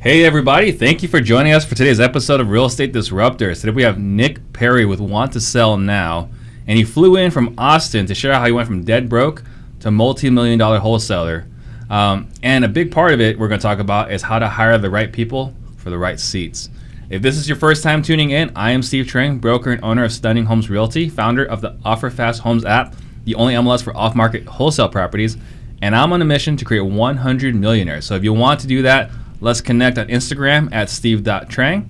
Hey everybody, thank you for joining us for today's episode of Real Estate Disruptors. Today we have Nick Perry with Want to Sell Now, and he flew in from Austin to share how he went from dead broke to multi-million-dollar wholesaler. And a big part of it we're going to talk about is how to hire the right people for the right seats. If this is your first time tuning in, I am Steve Trang, broker and owner of Stunning Homes Realty, founder of the Offer Fast Homes app, the only MLS for off-market wholesale properties, and I'm on a mission to create 100 millionaires. So if you want to do that, let's connect on Instagram at steve.trang.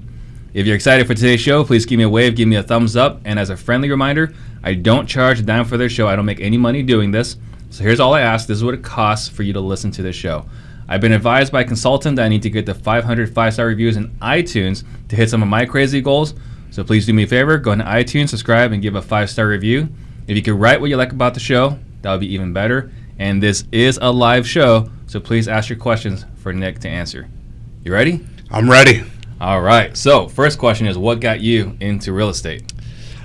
If you're excited for today's show, please give me a wave, give me a thumbs up. And as a friendly reminder, I don't charge a dime for this show. I don't make any money doing this. So here's all I ask. This is what it costs for you to listen to this show. I've been advised by a consultant that I need to get to 500 5-star reviews in iTunes to hit some of my crazy goals. So please do me a favor, go into iTunes, subscribe, and give a 5-star review. If you could write what you like about the show, that would be even better. And this is a live show, so please ask your questions for Nick to answer. You ready? I'm ready. All right. So first question is, what got you into real estate?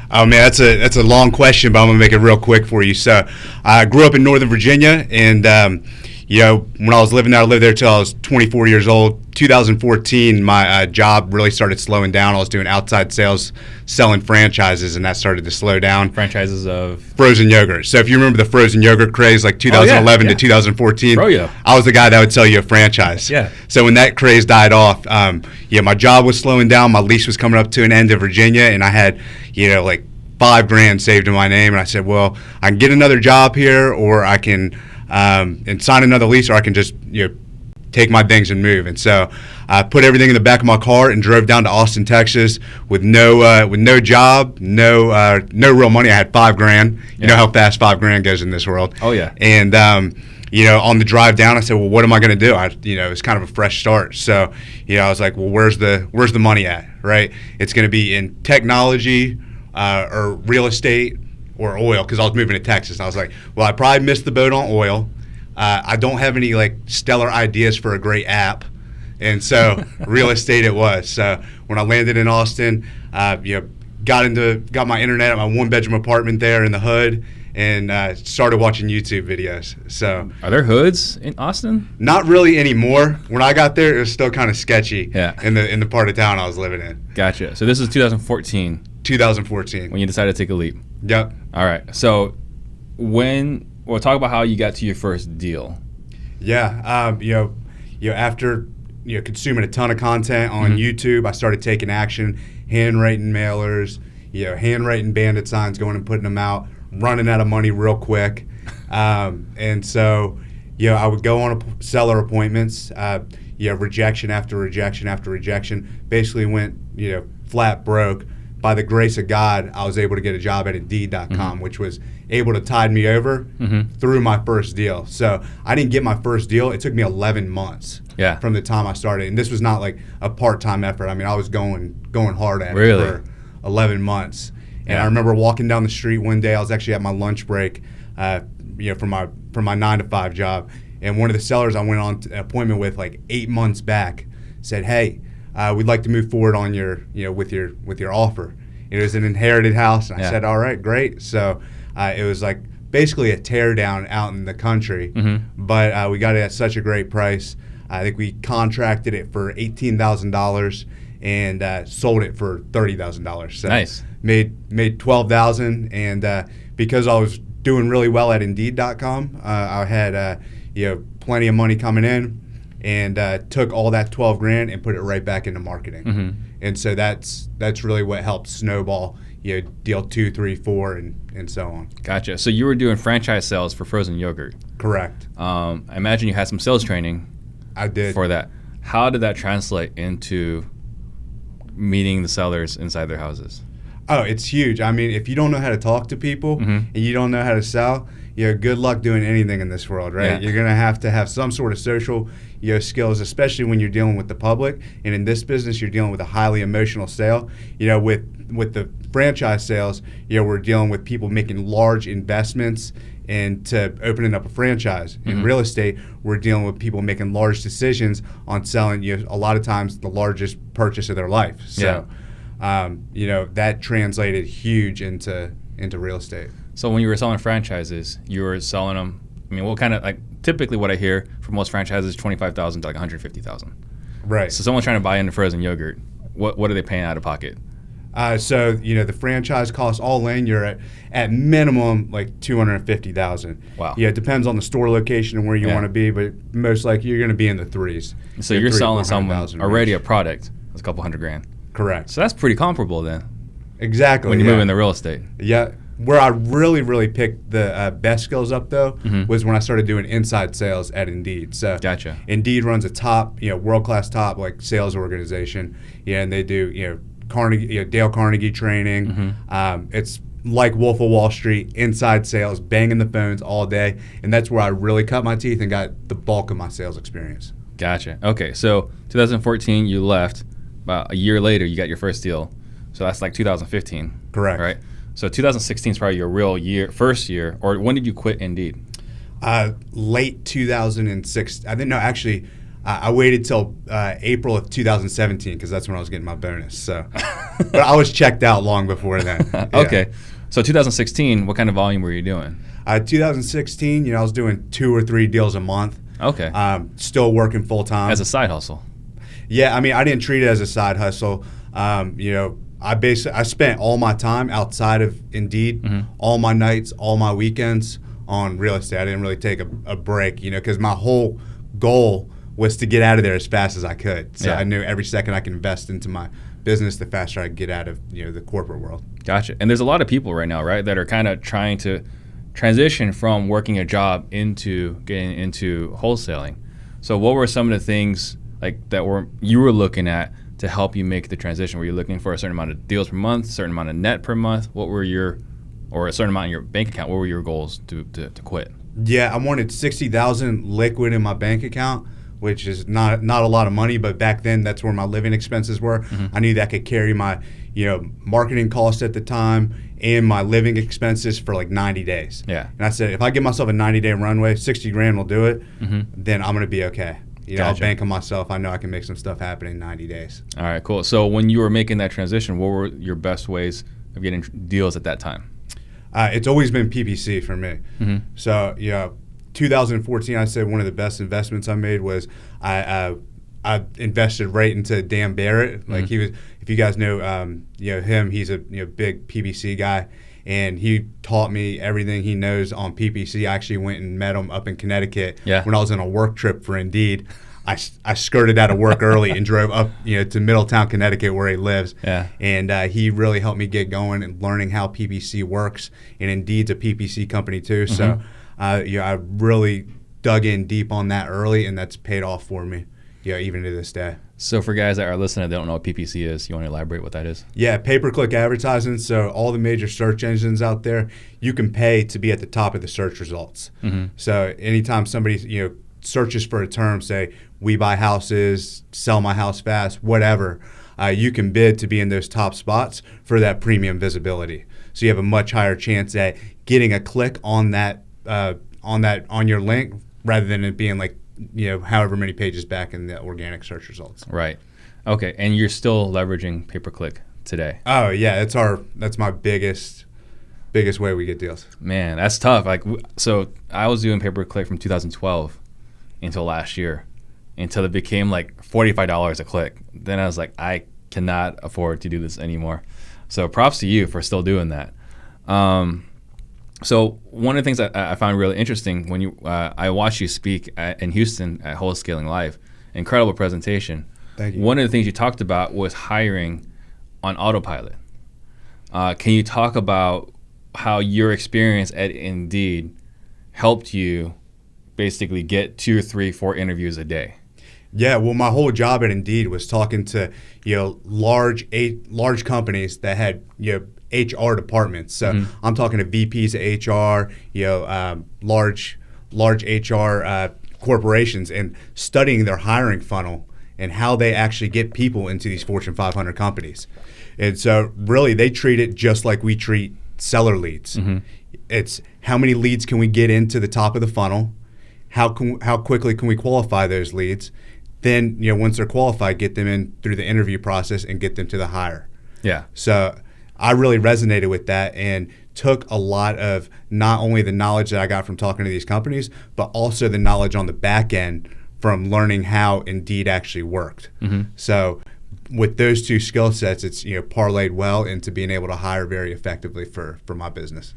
Oh man, that's a long question, but I'm gonna make it real quick for you. So I grew up in Northern Virginia, and when I was living there, I lived there till I was 24 years old. 2014, my job really started slowing down. I was doing outside sales, selling franchises, and that started to slow down. Franchises of? Frozen yogurt. So if you remember the frozen yogurt craze, like 2011 to 2014, I was the guy that would sell you a franchise. Yeah. So when that craze died off, my job was slowing down. My lease was coming up to an end in Virginia, and I had, like $5,000 saved in my name. And I said, well, I can get another job here, or I can and sign another lease, or I can just take my things and move. And so I put everything in the back of my car and drove down to Austin, Texas with no job, no real money. I had $5,000. You know how fast $5,000 goes in this world. Oh yeah. And on the drive down, I said, well, what am I going to do? It was kind of a fresh start. So I was like, well, where's the money at? Right? It's going to be in technology or real estate or oil, because I was moving to Texas. I was like, well, I probably missed the boat on oil. I don't have any stellar ideas for a great app, and so real estate it was. So when I landed in Austin, got my internet at my 1-bedroom apartment there in the hood, and started watching YouTube videos. So are there hoods in Austin? Not really anymore. When I got there, it was still kind of sketchy. Yeah. In the part of town I was living in. Gotcha. So this is 2014. 2014. When you decided to take a leap. Yep. All right. So we'll talk about how you got to your first deal. Yeah. After consuming a ton of content on YouTube, I started taking action, handwriting mailers, handwriting bandit signs, going and putting them out, running out of money real quick. And so, I would go on seller appointments, rejection after rejection after rejection, basically went, flat broke. By the grace of God, I was able to get a job at Indeed.com, which was able to tide me over through my first deal. So I didn't get my first deal. It took me 11 months from the time I started. And this was not like a part-time effort. I mean, I was going hard at it for 11 months. And I remember walking down the street one day. I was actually at my lunch break from my 9-to-5 job. And one of the sellers I went on an appointment with 8 months back said, hey, we'd like to move forward on your, with your offer. It was an inherited house, and I said, all right, great. So it was basically a tear down out in the country, but we got it at such a great price. I think we contracted it for $18,000 and sold it for $30,000. So nice. Made $12,000, and because I was doing really well at Indeed.com, I had plenty of money coming in. And took all that $12,000 and put it right back into marketing. And so that's really what helped snowball, deal 2, 3, 4, and so on. Gotcha. So you were doing franchise sales for frozen yogurt. Correct. I imagine you had some sales training. I did. For that. How did that translate into meeting the sellers inside their houses? Oh, it's huge. I mean, if you don't know how to talk to people and you don't know how to sell, good luck doing anything in this world, right? Yeah. You're going to have some sort of social skills, especially when you're dealing with the public. And in this business, you're dealing with a highly emotional sale. With the franchise sales, we're dealing with people making large investments into opening up a franchise. In real estate, we're dealing with people making large decisions on selling, a lot of times the largest purchase of their life. So, that translated huge into real estate. So when you were selling franchises, you were selling them, what kind of, typically what I hear from most franchises is $25,000 to $150,000. Right. So someone trying to buy into frozen yogurt, what are they paying out of pocket? So the franchise costs all in, you're at minimum like $250,000. Wow. Yeah, it depends on the store location and where you Yeah. want to be, but most likely you're going to be in the threes. So you're selling someone already a product that's a couple $100,000. Correct. So that's pretty comparable then. Exactly. When you move into real estate. Yeah. Where I really picked the best skills up though was when I started doing inside sales at Indeed. So Gotcha. Indeed runs a top, world-class top like sales organization. Yeah, and they do Carnegie, Dale Carnegie training. It's like Wolf of Wall Street, inside sales, banging the phones all day, and that's where I really cut my teeth and got the bulk of my sales experience. Gotcha. Okay, so 2014 you left. About a year later you got your first deal. So that's like 2015. Correct. Right. So 2016 is probably your real first year. Or when did you quit Indeed? Late 2006. I didn't know actually. I waited till April of 2017 because that's when I was getting my bonus. So, but I was checked out long before then. Yeah. Okay, so 2016, what kind of volume were you doing? 2016, I was doing 2 or 3 deals a month. Okay. Still working full time As a side hustle. Yeah, I mean, I didn't treat it as a side hustle. I spent all my time outside of Indeed, all my nights, all my weekends on real estate. I didn't really take a break, because my whole goal was to get out of there as fast as I could. So I knew every second I could invest into my business, the faster I could get out of the corporate world. Gotcha. And there's a lot of people right now, right, that are kind of trying to transition from working a job into getting into wholesaling. So what were some of the things like that you were looking at to help you make the transition? Were you looking for a certain amount of deals per month, a certain amount of net per month? Or a certain amount in your bank account? What were your goals to quit? Yeah, I wanted $60,000 liquid in my bank account, which is not a lot of money, but back then that's where my living expenses were. I knew that could carry my marketing costs at the time and my living expenses for like 90 days. Yeah. And I said, if I give myself a 90-day runway, 60 grand will do it, then I'm going to be okay. Gotcha. I'll bank on myself. I know I can make some stuff happen in 90 days. All right, cool. So when you were making that transition, what were your best ways of getting deals at that time? It's always been PPC for me. So, 2014, I said one of the best investments I made was I invested right into Dan Barrett. Like he was, if you guys know, him, he's a big PPC guy, and he taught me everything he knows on PPC. I actually went and met him up in Connecticut when I was on a work trip for Indeed. I skirted out of work early and drove up to Middletown, Connecticut, where he lives. Yeah. And he really helped me get going and learning how PPC works. And Indeed's a PPC company too. So I really dug in deep on that early, and that's paid off for me, even to this day. So for guys that are listening that don't know what PPC is, you want to elaborate what that is? Yeah, pay-per-click advertising. So all the major search engines out there, you can pay to be at the top of the search results. So anytime somebody searches for a term, say we buy houses, sell my house fast, whatever, you can bid to be in those top spots for that premium visibility. So you have a much higher chance at getting a click on that on your link rather than it being like however many pages back in the organic search results. Right. Okay. And you're still leveraging pay-per-click today? Oh yeah, that's my biggest way we get deals. Man, that's tough. So I was doing pay-per-click from 2012 until last year, until it became like $45 a click. Then I was like, I cannot afford to do this anymore. So props to you for still doing that. So one of the things that I found really interesting when I watched you speak in Houston at Wholesaling Live, incredible presentation. Thank you. One of the things you talked about was hiring on autopilot. Can you talk about how your experience at Indeed helped you basically get 2, 3, 4 interviews a day? Yeah, well, my whole job at Indeed was talking to large companies that had HR departments. So I'm talking to VPs of HR, large HR corporations, and studying their hiring funnel and how they actually get people into these Fortune 500 companies. And so really they treat it just like we treat seller leads. It's how many leads can we get into the top of the funnel? How quickly can we qualify those leads? Then, once they're qualified, get them in through the interview process and get them to the hire. Yeah. So I really resonated with that and took a lot of not only the knowledge that I got from talking to these companies, but also the knowledge on the back end from learning how Indeed actually worked. Mm-hmm. So with those two skill sets, it's parlayed well into being able to hire very effectively for my business.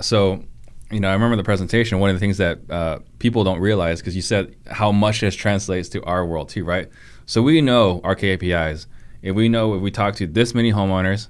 So I remember the presentation. One of the things that people don't realize, because you said how much this translates to our world too, right? So we know our KPIs. If we talk to this many homeowners,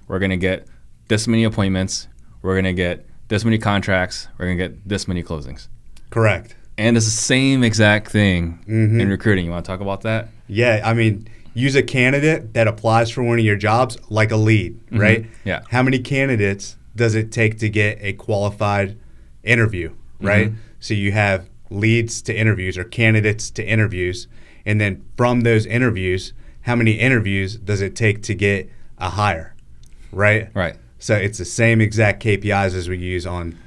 we're going to get this many appointments, we're going to get this many contracts, we're going to get this many closings. Correct. And it's the same exact thing in recruiting. You want to talk about that? Yeah, I mean, use a candidate that applies for one of your jobs like a lead, right? Yeah. How many candidates does it take to get a qualified interview, right? So you have leads to interviews or candidates to interviews, and then from those interviews, how many interviews does it take to get a hire, right? Right. So it's the same exact KPIs as we use on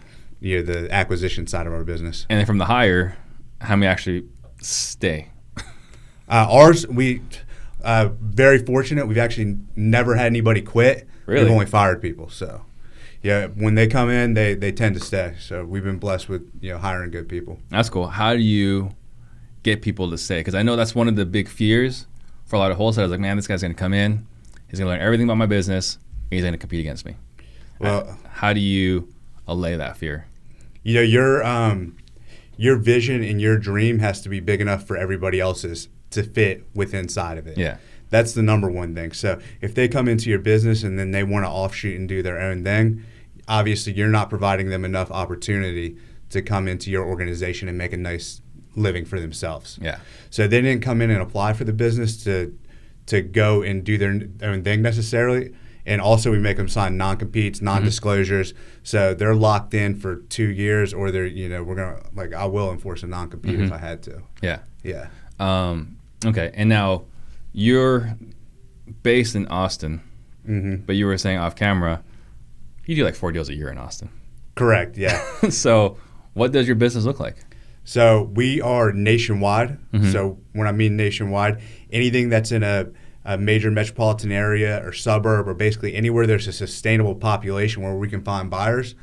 the acquisition side of our business. And then from the hire, how many actually stay? Ours, we very fortunate. We've actually never had anybody quit. Really? We've only fired people. So, yeah, when they come in, they tend to stay. So we've been blessed with hiring good people. That's cool. How do you get people to stay? Because I know that's one of the big fears for a lot of wholesalers. Like, man, this guy's going to come in, he's going to learn everything about my business, and he's going to compete against me. Well, how do you allay that fear? Your vision and your dream has to be big enough for everybody else's to fit within inside of it. Yeah. That's the number one thing. So if they come into your business and then they want to offshoot and do their own thing, obviously you're not providing them enough opportunity to come into your organization and make a nice living for themselves. Yeah. So they didn't come in and apply for the business to go and do their own thing necessarily. And also we make them sign non-competes, non-disclosures. So they're locked in for 2 years, or they're, we're going to, I will enforce a non-compete if I had to. Yeah. Yeah. Okay. And now you're based in Austin, but you were saying off camera, you do like 4 deals a year in Austin. Correct. Yeah. So what does your business look like? So we are nationwide. So when I mean nationwide, anything that's in a major metropolitan area or suburb, or basically anywhere there's a sustainable population where we can find buyers,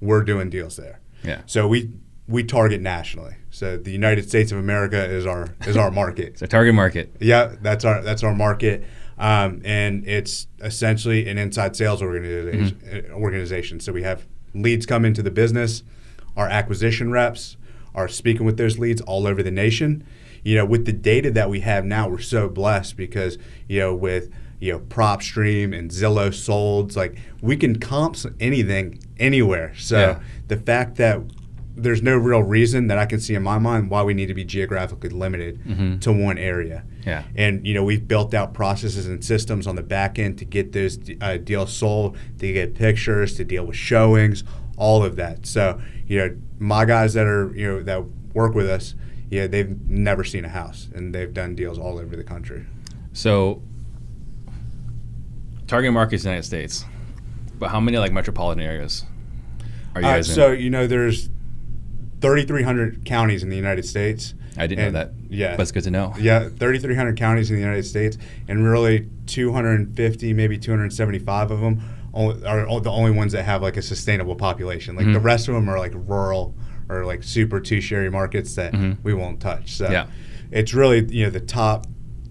we're doing deals there. Yeah. So we target nationally. So the United States of America is our market. It's a target market. Yeah, that's our market, and it's essentially an inside sales organization. So we have leads come into the business. Our acquisition reps are speaking with those leads all over the nation. With the data that we have now, we're so blessed because, with, PropStream and Zillow Solds, we can comp anything anywhere. So the fact that there's no real reason that I can see in my mind why we need to be geographically limited to one area. Yeah. And, we've built out processes and systems on the back end to get those deals sold, to get pictures, to deal with showings, all of that. So, my guys that are, that work with us, they've never seen a house, and they've done deals all over the country. So, target market is the United States, but how many metropolitan areas are you guys in? So, there's 3,300 counties in the United States. I didn't know that. Yeah. But it's good to know. Yeah, 3,300 counties in the United States, and really 250, maybe 275 of them are the only ones that have a sustainable population. The rest of them are rural or super tertiary markets that we won't touch. So it's really the top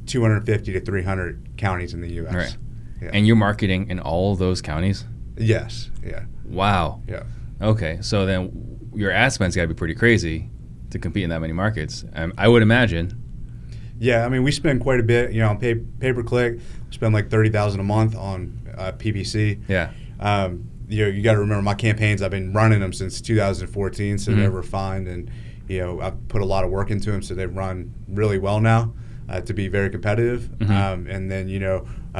250 to 300 counties in the U.S. Right. Yeah. And you're marketing in all of those counties? Yes. Yeah. Wow. Yeah. Okay. So then your ad spend's got to be pretty crazy to compete in that many markets. I would imagine. Yeah. I mean, we spend quite a bit, on pay-per-click. We spend $30,000 a month on PPC. Yeah. You got to remember my campaigns. I've been running them since 2014, so they're refined, and I've put a lot of work into them, so they run really well now to be very competitive. And then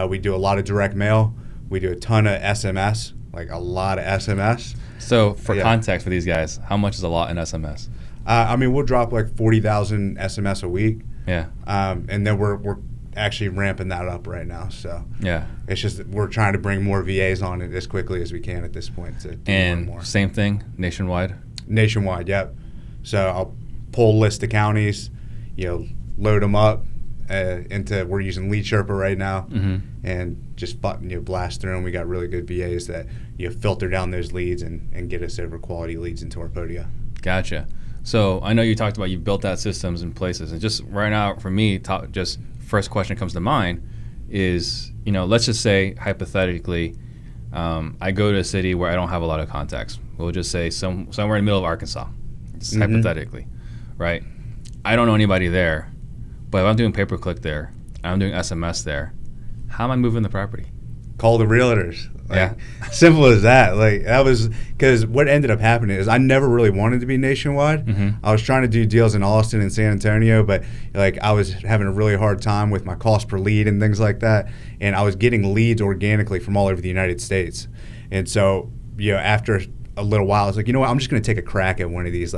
we do a lot of direct mail. We do a ton of SMS, a lot of SMS. So for context for these guys, how much is a lot in SMS? We'll drop 40,000 SMS a week. Yeah. And then we're actually ramping that up right now. So it's just that we're trying to bring more VAs on it as quickly as we can at this point to and more. Same thing nationwide. Nationwide, yep. So I'll pull a list of counties, load them up into. We're using Lead Sherpa right now, and just blast through them. We got really good VAs that filter down those leads and get us over quality leads into our podia. Gotcha. So I know you talked about you built out systems in places, and just right now for me, just first question that comes to mind is, let's just say hypothetically, I go to a city where I don't have a lot of contacts. We'll just say somewhere in the middle of Arkansas, just hypothetically, right? I don't know anybody there, but if I'm doing pay-per-click there, I'm doing SMS there, how am I moving the property? Call the realtors. Simple as that. That was because what ended up happening is I never really wanted to be nationwide. I was trying to do deals in Austin and San Antonio, but I was having a really hard time with my cost per lead and things like that. And I was getting leads organically from all over the United States. And so, after a little while, I was like, you know what, I'm just going to take a crack at one of these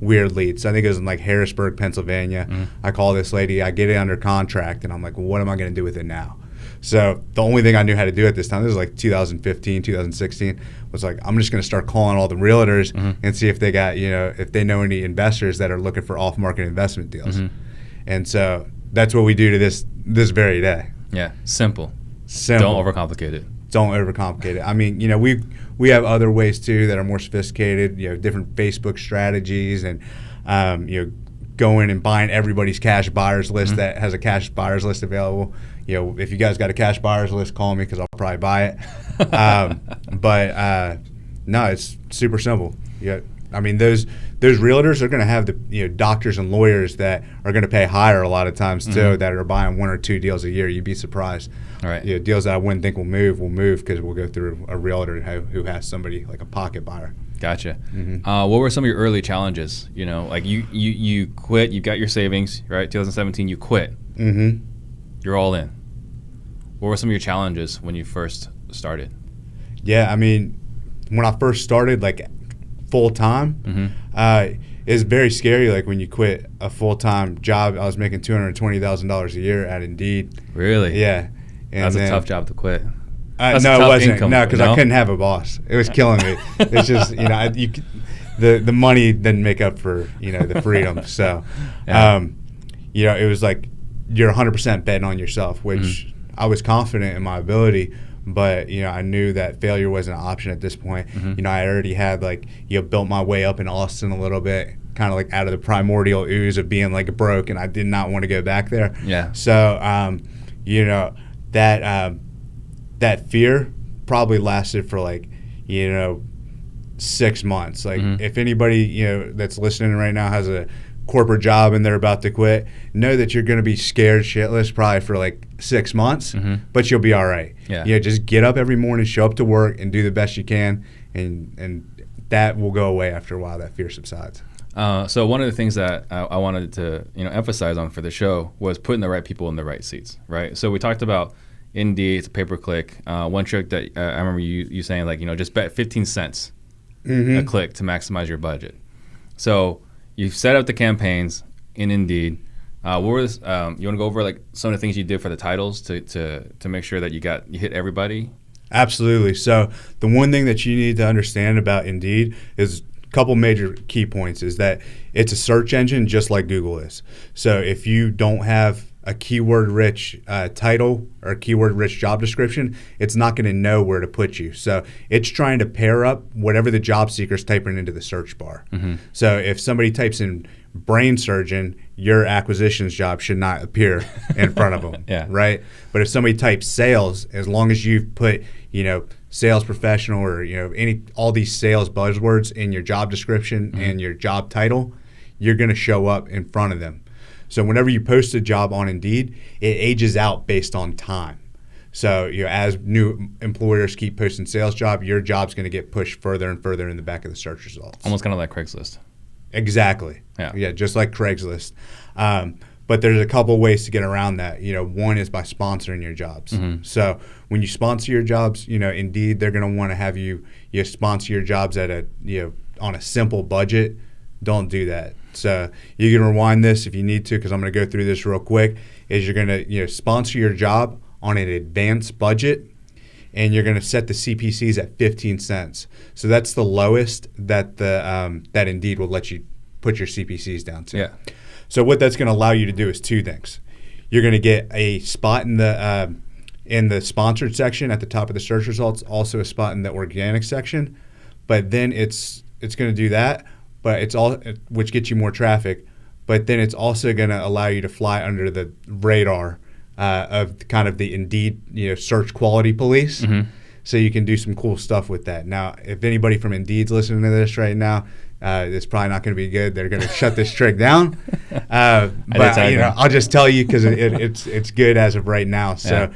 weird leads. So I think it was in Harrisburg, Pennsylvania. I call this lady, I get it under contract, and I'm like, well, what am I going to do with it now? So the only thing I knew how to do at this time, this was 2015, 2016, was I'm just going to start calling all the realtors and see if they got, if they know any investors that are looking for off-market investment deals. And so that's what we do to this very day. Yeah, simple. Don't overcomplicate it. Don't overcomplicate it. I mean, we have other ways too that are more sophisticated, different Facebook strategies and, going and buying everybody's cash buyers list that has a cash buyers list available. If you guys got a cash buyers list, call me because I'll probably buy it. But no, it's super simple. I mean, those realtors are going to have the doctors and lawyers that are going to pay higher a lot of times too, that are buying 1 or 2 deals a year. You'd be surprised. All right. Deals that I wouldn't think will move because we'll go through a realtor who has somebody like a pocket buyer. Gotcha. What were some of your early challenges? You quit. You got your savings, right? 2017, you quit. You're all in. What were some of your challenges when you first started? Yeah, I mean, when I first started, full time, it's very scary. When you quit a full time job, I was making $220,000 a year at Indeed. Really? Yeah. And that's a tough job to quit. No, it wasn't. No, because I couldn't have a boss. It was killing me. It's just the money didn't make up for the freedom. So, it was you're 100% betting on yourself, which I was confident in my ability, but I knew that failure wasn't an option at this point. I already had built my way up in Austin a little bit, kind of out of the primordial ooze of being broke, and I did not want to go back there. Yeah. So, that fear probably lasted for 6 months. If anybody that's listening right now has a corporate job and they're about to quit, know that you're going to be scared shitless probably for 6 months, but you'll be all right. Yeah. Just get up every morning, show up to work, and do the best you can, and that will go away after a while. That fear subsides. So one of the things that I wanted to emphasize on for the show was putting the right people in the right seats, right? So we talked about Indeed, it's a pay-per-click. One trick that I remember you saying, just bet 15 cents a click to maximize your budget. So you set up the campaigns in Indeed. You want to go over some of the things you did for the titles to make sure that you hit everybody? Absolutely. So the one thing that you need to understand about Indeed is a couple major key points is that it's a search engine just like Google is. So if you don't have a keyword-rich title or keyword-rich job description, it's not going to know where to put you. So it's trying to pair up whatever the job seeker's typing into the search bar. So if somebody types in brain surgeon, your acquisitions job should not appear in front of them, right? But if somebody types sales, as long as you've put, sales professional or, all these sales buzzwords in your job description and your job title, you're going to show up in front of them. So whenever you post a job on Indeed, it ages out based on time. So as new employers keep posting sales job, your job's going to get pushed further and further in the back of the search results. Almost kind of like Craigslist. Exactly. Yeah, just like Craigslist. But there's a couple ways to get around that. One is by sponsoring your jobs. So when you sponsor your jobs, Indeed, they're going to want to have you sponsor your jobs at on a simple budget. Don't do that. So you can rewind this if you need to, because I'm going to go through this real quick. Is you're going to sponsor your job on an advanced budget, and you're going to set the CPCs at 15 cents. So that's the lowest that that Indeed will let you put your CPCs down to. Yeah. So what that's going to allow you to do is two things. You're going to get a spot in the sponsored section at the top of the search results, also a spot in the organic section, but then it's going to do that. but which gets you more traffic. But then it's also going to allow you to fly under the radar of kind of the Indeed, search quality police. Mm-hmm. So you can do some cool stuff with that. Now, if anybody from Indeed's listening to this right now, it's probably not going to be good. They're going to shut this trick down. But I'll just tell you because it's good as of right now. So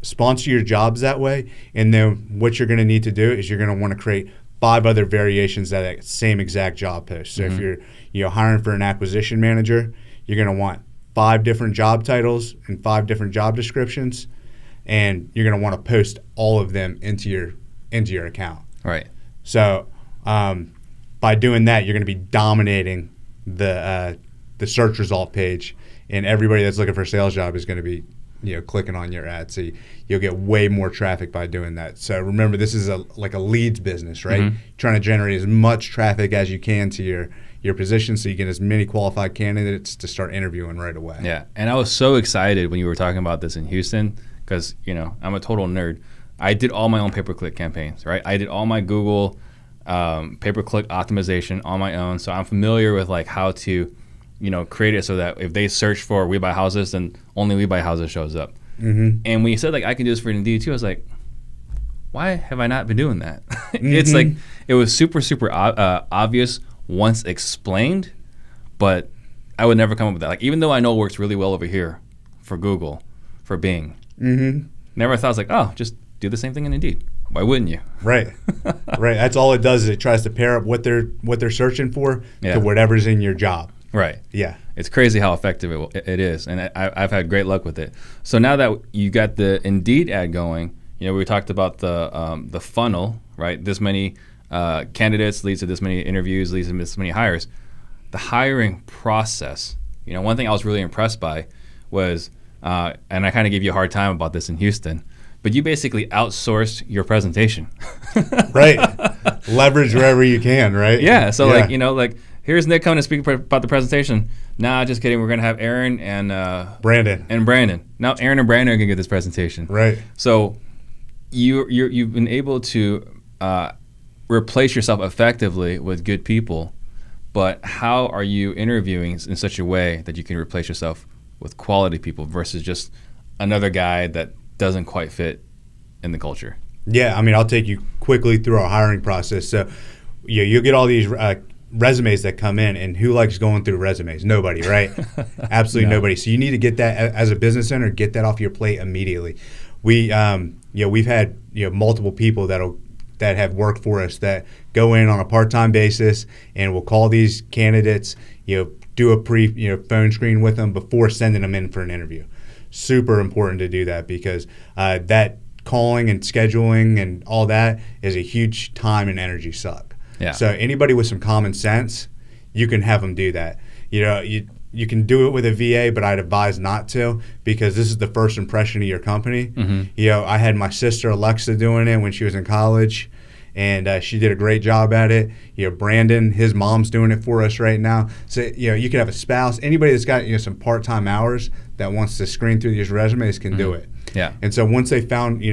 sponsor your jobs that way, and then what you're going to need to do is you're going to want to create 5 other variations of that same exact job post. So if you're hiring for an acquisition manager, you're going to want 5 different job titles and 5 different job descriptions, and you're going to want to post all of them into your account. Right. So by doing that, you're going to be dominating the search result page, and everybody that's looking for a sales job is going to be clicking on your ad. So you'll get way more traffic by doing that. So remember, this is like a leads business, right? Mm-hmm. Trying to generate as much traffic as you can to your position so you get as many qualified candidates to start interviewing right away. Yeah, and I was so excited when you were talking about this in Houston because, I'm a total nerd. I did all my own pay-per-click campaigns, right? I did all my Google pay-per-click optimization on my own. So I'm familiar with like how to create it so that if they search for We Buy Houses, then only We Buy Houses shows up. Mm-hmm. And when you said like I can do this for Indeed too, I was like, why have I not been doing that? Mm-hmm. It's like it was super obvious once explained, but I would never come up with that. Like even though I know it works really well over here for Google, for Bing, never thought I was like, oh, just do the same thing in Indeed. Why wouldn't you? Right. Right. That's all it does is it tries to pair up what they're searching for to whatever's in your job. Right. Yeah. It's crazy how effective it is, and I've had great luck with it. So now that you got the Indeed ad going, we talked about the funnel, right? This many candidates leads to this many interviews, leads to this many hires. The hiring process, one thing I was really impressed by was, and I kind of gave you a hard time about this in Houston, but you basically outsourced your presentation. Right. Leverage wherever you can, right? Yeah. So like here's Nick coming to speak about the presentation. Nah, just kidding. We're going to have Aaron and Brandon. Now Aaron and Brandon are going to get this presentation. Right. So you've been able to replace yourself effectively with good people, but how are you interviewing in such a way that you can replace yourself with quality people versus just another guy that doesn't quite fit in the culture? Yeah, I'll take you quickly through our hiring process. So you'll get all these resumes that come in, and who likes going through resumes? Nobody, right? Absolutely nobody. So you need to get that as a business owner, get that off your plate immediately. We've had multiple people that have worked for us that go in on a part-time basis, and we'll call these candidates, do a phone screen with them before sending them in for an interview. Super important to do that because that calling and scheduling and all that is a huge time and energy suck. Yeah. So anybody with some common sense, you can have them do that. You can do it with a VA, but I'd advise not to because this is the first impression of your company. Mm-hmm. I had my sister Alexa doing it when she was in college, and she did a great job at it. Brandon, his mom's doing it for us right now. So you can have a spouse, anybody that's got some part-time hours that wants to screen through these resumes can do it. Yeah. And so once they found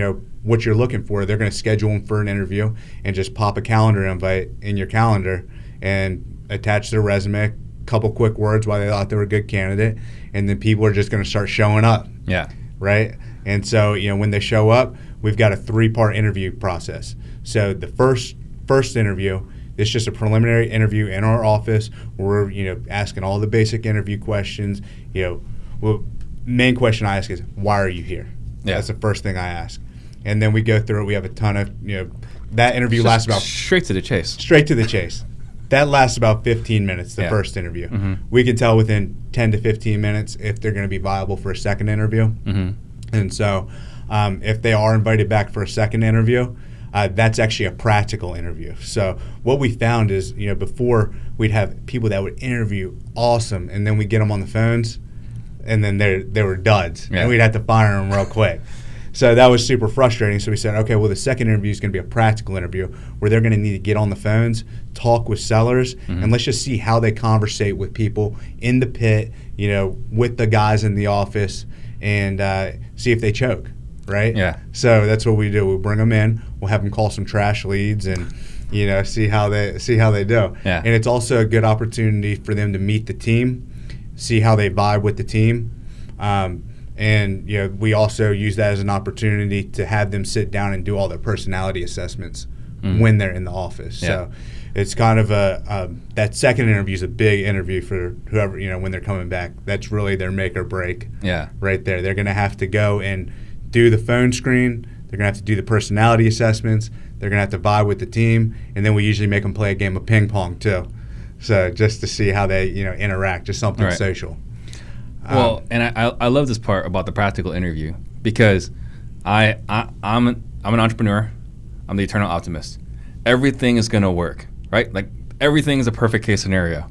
what you're looking for, they're going to schedule them for an interview and just pop a calendar invite in your calendar and attach their resume, couple quick words why they thought they were a good candidate, and then people are just going to start showing up. Yeah. Right? And so, when they show up, we've got a 3-part interview process. So the first interview is just a preliminary interview in our office where we're, asking all the basic interview questions. Main question I ask is, why are you here? Yeah. That's the first thing I ask. And then we go through it. We have a ton of, that interview lasts about... Straight to the chase. Straight to the chase. That lasts about 15 minutes, the first interview. Mm-hmm. We can tell within 10 to 15 minutes if they're going to be viable for a second interview. Mm-hmm. And so if they are invited back for a second interview, that's actually a practical interview. So what we found is, before we'd have people that would interview awesome, and then we'd get them on the phones, and then they were duds, and we'd have to fire them real quick. So that was super frustrating. So we said, okay, well, the second interview is going to be a practical interview where they're going to need to get on the phones, talk with sellers, and let's just see how they conversate with people in the pit, with the guys in the office, and see if they choke, right? Yeah. So that's what we do. We'll bring them in. We'll have them call some trash leads and see how they do. Yeah. And it's also a good opportunity for them to meet the team, see how they vibe with the team. And we also use that as an opportunity to have them sit down and do all their personality assessments when they're in the office. Yeah. So it's kind of that second interview is a big interview for whoever, when they're coming back. That's really their make or break. Yeah. Right there. They're going to have to go and do the phone screen. They're going to have to do the personality assessments. They're going to have to vibe with the team. And then we usually make them play a game of ping pong too. So just to see how they, interact, just something social. Well, and I love this part about the practical interview because I'm an entrepreneur. I'm the eternal optimist. Everything is going to work, right? Like everything is a perfect case scenario.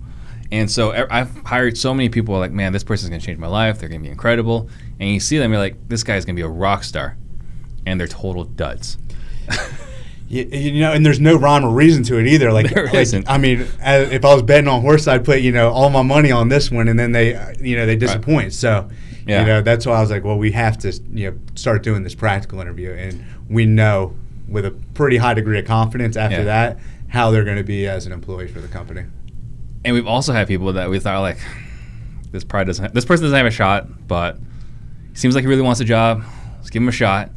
And so I've hired so many people like, man, this person's going to change my life. They're going to be incredible. And you see them, you're like, this guy's going to be a rock star. And they're total duds. And there's no rhyme or reason to it either. There isn't. I mean, if I was betting on horse, I'd put all my money on this one, and then they disappoint. Right. So, that's why I was like, well, we have to start doing this practical interview, and we know with a pretty high degree of confidence after that how they're going to be as an employee for the company. And we've also had people that we thought like, this person doesn't have a shot, but seems like he really wants a job. Let's give him a shot,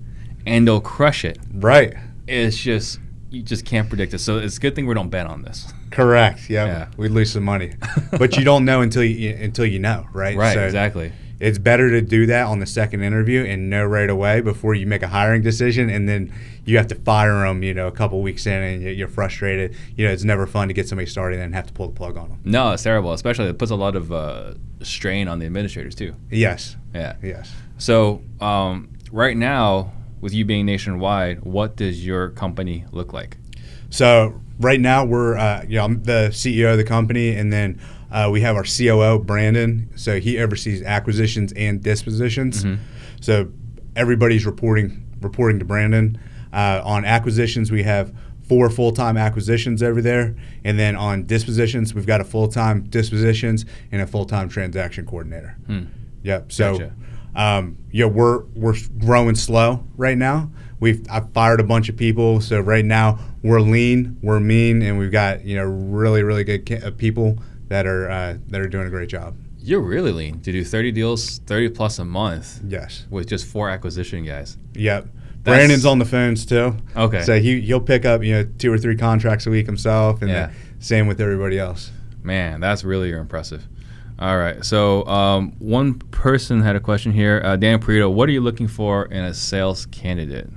and they'll crush it. Right. It's just, you just can't predict it. So it's a good thing we don't bet on this. Correct. Yeah. We'd lose some money. But you don't know until you know, right? Right, so exactly. It's better to do that on the second interview and know right away before you make a hiring decision, and then you have to fire them, a couple weeks in, and you're frustrated. It's never fun to get somebody started and have to pull the plug on them. No, it's terrible. Especially it puts a lot of strain on the administrators too. Yes. Yeah. Yes. So right now, with you being nationwide, what does your company look like? So right now we're, I'm the CEO of the company, and then we have our COO, Brandon. So he oversees acquisitions and dispositions. Mm-hmm. So everybody's reporting to Brandon. On acquisitions, we have 4 full-time acquisitions over there, and then on dispositions, we've got a full-time dispositions and a full-time transaction coordinator. Yep. So. Gotcha. We're growing slow right now. I've fired a bunch of people, so right now we're lean, we're mean, and we've got really really good people that are doing a great job. You're really lean to do 30 deals, 30 plus a month. Yes. With just 4 acquisition guys. Yep. Brandon's on the phones too. Okay. So he'll pick up 2 or 3 contracts a week himself, and the same with everybody else. Man, that's really impressive. All right. So one person had a question here. Dan Perito, what are you looking for in a sales candidate?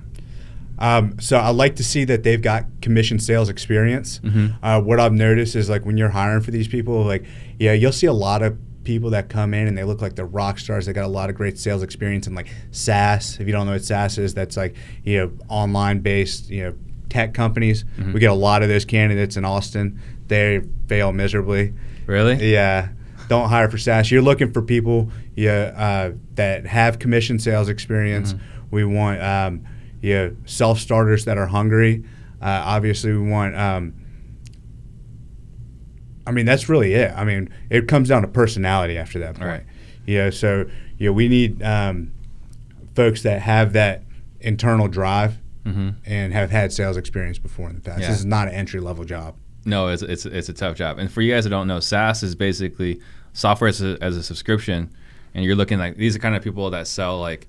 So I like to see that they've got commission sales experience. Mm-hmm. What I've noticed is like when you're hiring for these people, you'll see a lot of people that come in and they look like they're rock stars. They got a lot of great sales experience in like SaaS. If you don't know what SaaS is, that's like online based tech companies. Mm-hmm. We get a lot of those candidates in Austin. They fail miserably. Really? Yeah. Don't hire for SaaS. You're looking for people that have commission sales experience. Mm-hmm. We want self-starters that are hungry. Obviously, we want that's really it. It comes down to personality after that point. Right. So we need folks that have that internal drive and have had sales experience before in the past. Yeah. This is not an entry-level job. No, it's a tough job. And for you guys that don't know, SaaS is basically software as a subscription, and you're looking like these are kind of people that sell like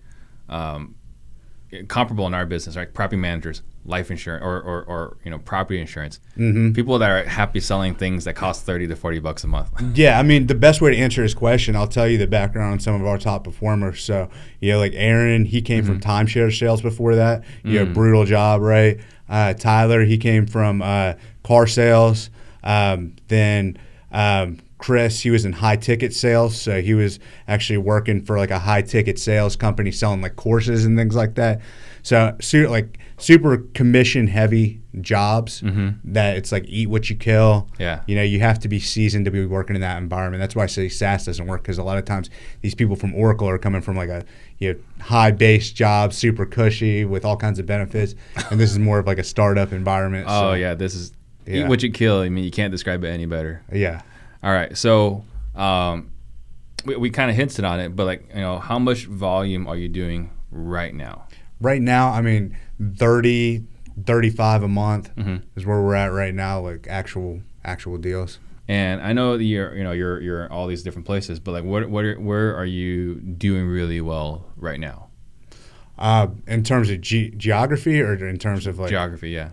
comparable in our business, right? Property managers, life insurance, or property insurance. Mm-hmm. People that are happy selling things that cost $30 to $40 a month. Yeah, the best way to answer his question, I'll tell you the background on some of our top performers. So like Aaron, he came from timeshare sales before that. Brutal job, right? Tyler, he came from car sales. Then Chris, he was in high ticket sales, so he was actually working for like a high ticket sales company selling like courses and things like that. So super commission heavy jobs that it's like eat what you kill. Yeah. You have to be seasoned to be working in that environment. That's why I say SaaS doesn't work, because a lot of times these people from Oracle are coming from like a high base job, super cushy with all kinds of benefits, and this is more of like a startup environment. Oh yeah, this is eat what you kill. You can't describe it any better. Yeah. All right, so we kind of hinted on it, but how much volume are you doing right now? Right now, 30 35 a month is where we're at right now, like actual deals. And I know that you're all these different places, but like where are you doing really well right now? In terms of geography, or in terms of like geography, yeah.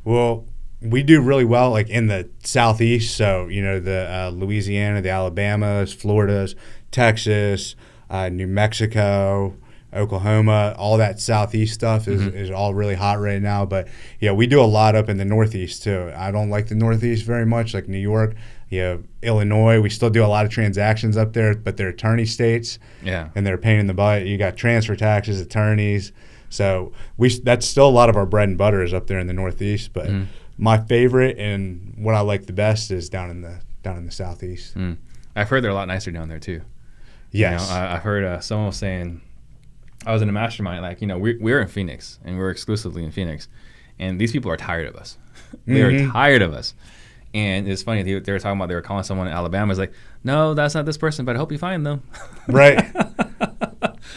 Well, we do really well like in the Southeast. So the Louisiana, the Alabamas, Floridas, Texas, New Mexico, Oklahoma, all that Southeast stuff is all really hot right now. But yeah, we do a lot up in the Northeast too. I don't like the Northeast very much, like New York, Illinois. We still do a lot of transactions up there, but they're attorney states. Yeah. And they're a pain in the butt. You got transfer taxes, attorneys. So that's still a lot of our bread and butter is up there in the Northeast. But my favorite and what I like the best is down in the Southeast. I've heard they're a lot nicer down there too. Yes. I heard someone was saying, I was in a mastermind, like, we're in Phoenix, and we're exclusively in Phoenix, and these people are tired of us. They are tired of us. And it's funny, they were talking about, they were calling someone in Alabama. It's like, no, that's not this person, but I hope you find them. Right.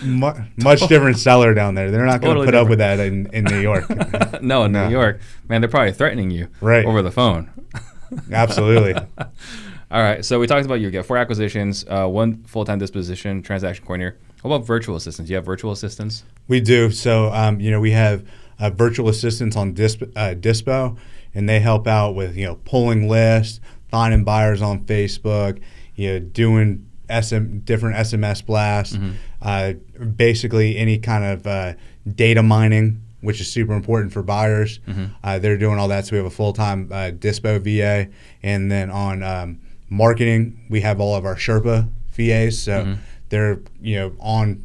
Much different seller down there. They're not going to put up with that in New York. No, in New York, man, they're probably threatening you over the phone. Absolutely. All right, so we talked about you get 4 acquisitions, 1 full-time disposition, transaction coordinator. What about virtual assistants? Do you have virtual assistants? We do. So, we have virtual assistants on dispo, and they help out with, pulling lists, finding buyers on Facebook, doing different SMS blasts, basically any kind of data mining, which is super important for buyers. They're doing all that. So we have a full-time dispo VA. And then on marketing, we have all of our Sherpa VAs. So they're on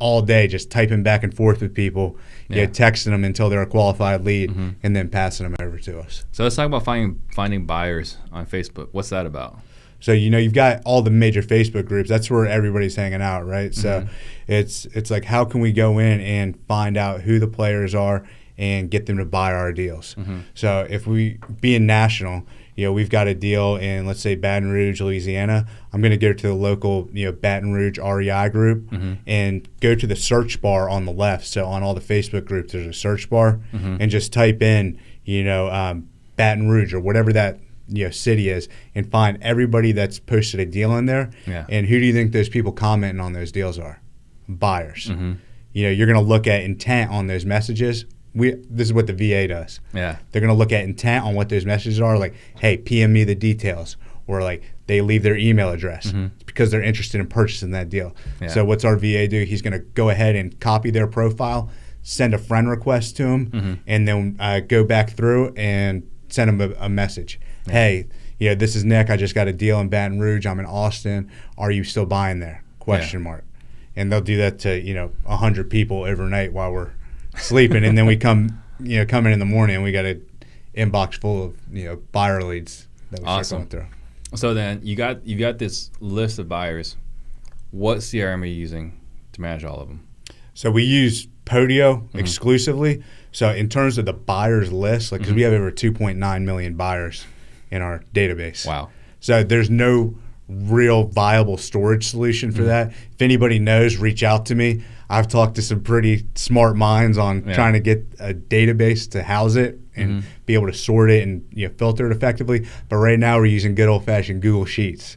all day just typing back and forth with people, texting them until they're a qualified lead, and then passing them over to us. So let's talk about finding buyers on Facebook. What's that about? So you've got all the major Facebook groups. That's where everybody's hanging out, right? So it's like, how can we go in and find out who the players are and get them to buy our deals? So if we being national, we've got a deal in, let's say, Baton Rouge, Louisiana. I'm going to go to the local, Baton Rouge REI group and go to the search bar on the left. So on all the Facebook groups, there's a search bar, and just type in, Baton Rouge or whatever that city is, and find everybody that's posted a deal in there. And who do you think those people commenting on those deals are? Buyers. You're going to look at intent on those messages. This is what the VA does. They're going to look at intent on what those messages are, like, hey, PM me the details, or like they leave their email address because they're interested in purchasing that deal. So what's our VA do? He's going to go ahead and copy their profile, send a friend request to them, and then go back through and send them a message. Hey, this is Nick. I just got a deal in Baton Rouge. I'm in Austin. Are you still buying there? ? And they'll do that to 100 people overnight while we're sleeping, and then we come in the morning and we got an inbox full of buyer leads that we start going through. So then you got this list of buyers. What CRM are you using to manage all of them? So we use Podio exclusively. So in terms of the buyers list, like, because we have over 2.9 million buyers in our database. Wow. So there's no real viable storage solution for that. If anybody knows, reach out to me. I've talked to some pretty smart minds on trying to get a database to house it and be able to sort it and filter it effectively. But right now we're using good old-fashioned Google Sheets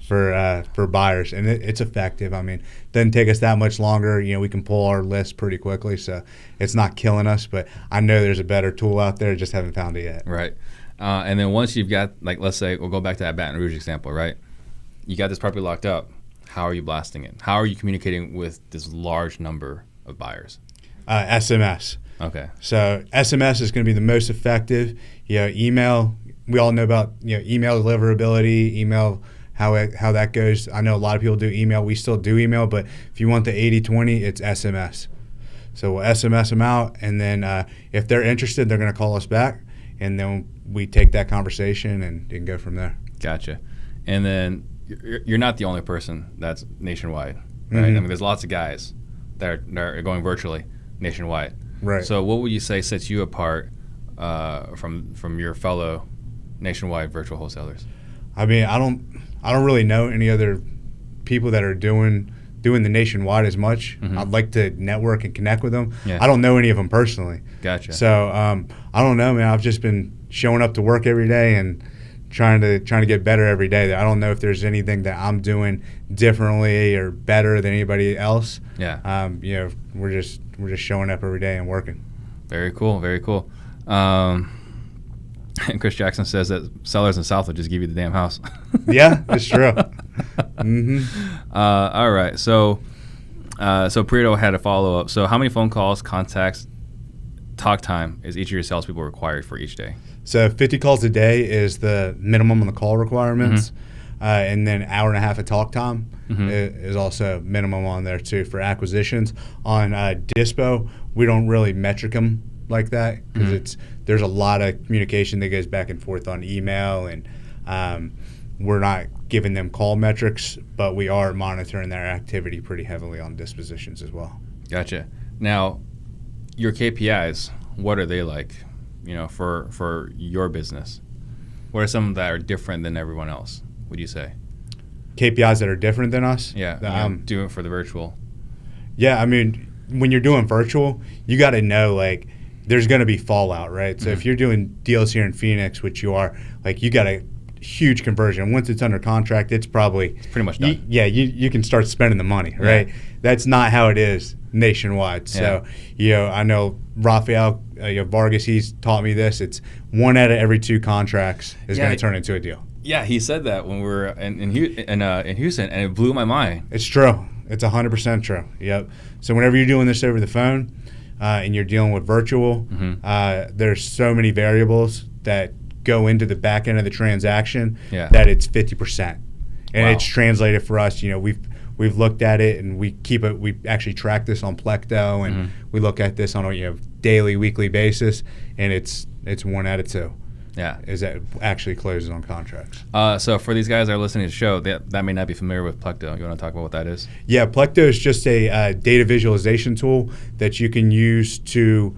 for buyers, and it's effective. I mean, it doesn't take us that much longer. We can pull our list pretty quickly, so it's not killing us. But I know there's a better tool out there, just haven't found it yet. Right. And then once you've got, like, let's say we'll go back to that Baton Rouge example, right? You got this property locked up. How are you blasting it? How are you communicating with this large number of buyers? SMS. Okay. So SMS is going to be the most effective. Email. We all know about email deliverability, email how that goes. I know a lot of people do email. We still do email, but if you want the 80-20, it's SMS. So we'll SMS them out, and then if they're interested, they're going to call us back, and then we take that conversation and go from there. Gotcha. And then you're not the only person that's nationwide, right? I mean, there's lots of guys that are going virtually nationwide. Right. So what would you say sets you apart from your fellow nationwide virtual wholesalers? I mean, I don't really know any other people that are doing doing the nationwide as much. I'd like to network and connect with them. Yeah. I don't know any of them personally. Gotcha. So I don't know, man. I've just been showing up to work every day and trying to get better every day. I don't know if there's anything that I'm doing differently or better than anybody else. Yeah. We're just showing up every day and working. Very cool. Very cool. And Chris Jackson says that sellers in South will just give you the damn house. Yeah, it's true. All right. So Prieto had a follow up. So how many phone calls, contacts, talk time is each of your salespeople required for each day? So 50 calls a day is the minimum on the call requirements. And then hour and a half of talk time is also minimum on there too for acquisitions. On dispo, we don't really metric them like that because there's a lot of communication that goes back and forth on email, and we're not giving them call metrics, but we are monitoring their activity pretty heavily on dispositions as well. Gotcha. Now, your KPIs, what are they like, for your business? What are some that are different than everyone else, would you say? KPIs that are different than us? Yeah, doing it for the virtual. Yeah, I mean, when you're doing virtual, you got to know, like, there's going to be fallout, right? So if you're doing deals here in Phoenix, which you are, like, you got a huge conversion. Once it's under contract, it's pretty much done. You can start spending the money, right? Yeah. That's not how it is nationwide. So, I know Rafael Vargas, he's taught me this. It's 1 out of every 2 contracts is going to turn into a deal. Yeah, he said that when we were in Houston, and it blew my mind. It's true. It's 100% true. Yep. So whenever you're doing this over the phone and you're dealing with virtual, there's so many variables that go into the back end of the transaction that it's 50%. And it's translated for us. We've looked at it, and we actually track this on Plecto, and we look at this on a daily, weekly basis, and it's 1 out of 2. Yeah, is that actually closes on contracts. So for these guys that are listening to the show, that may not be familiar with Plecto. You want to talk about what that is? Yeah, Plecto is just a data visualization tool that you can use to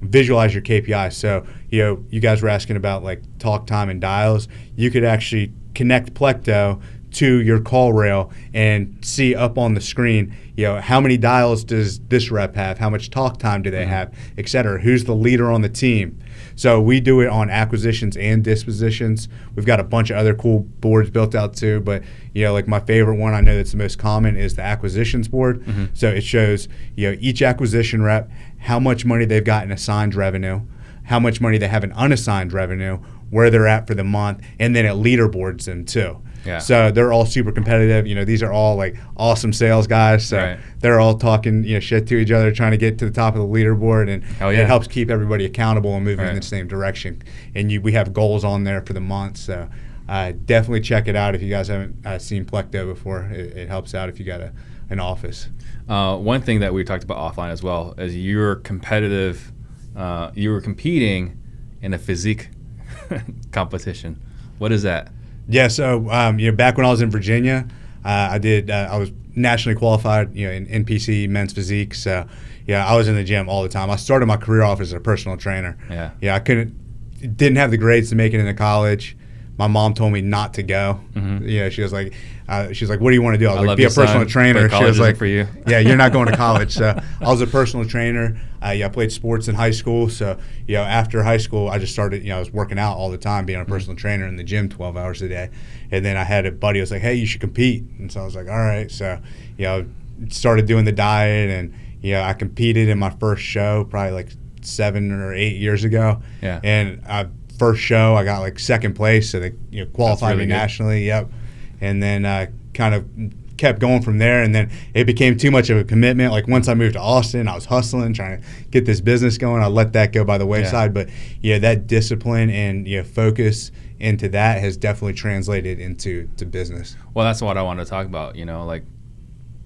visualize your KPIs. So, you guys were asking about like talk time and dials. You could actually connect Plecto to your call rail and see up on the screen, how many dials does this rep have, how much talk time do they have, et cetera, who's the leader on the team. So we do it on acquisitions and dispositions. We've got a bunch of other cool boards built out too, but like my favorite one, I know that's the most common, is the acquisitions board. So it shows each acquisition rep, how much money they've got in assigned revenue, how much money they have in unassigned revenue, where they're at for the month, and then it leaderboards them too. Yeah. So they're all super competitive. These are all like awesome sales guys. So they're all talking shit to each other, trying to get to the top of the leaderboard, and it helps keep everybody accountable and moving in the same direction. And we have goals on there for the month. So definitely check it out if you guys haven't seen Plecto before. It helps out if you got an office. One thing that we talked about offline as well is you're competitive. You were competing in a physique competition. What is that? Yeah, so back when I was in Virginia, I was nationally qualified, in NPC men's physique. So I was in the gym all the time. I started my career off as a personal trainer. I didn't have the grades to make it into college. My mom told me not to go. She was like, "What do you want to do?" I was like, "Be a personal trainer." She was like, "For you, yeah, you're not going to college." So I was a personal trainer. I played sports in high school. So after high school, I just started. I was working out all the time, being a personal trainer in the gym 12 hours a day. And then I had a buddy who was like, "Hey, you should compete." And so I was like, "All right." So started doing the diet, and I competed in my first show probably like 7 or 8 years ago. And first show, I got like second place, so they qualified me nationally. Yep. And then kind of kept going from there, and then it became too much of a commitment. Like once I moved to Austin, I was hustling, trying to get this business going. I let that go by the wayside. But that discipline and focus into that has definitely translated into business. Well, that's what I wanted to talk about. Like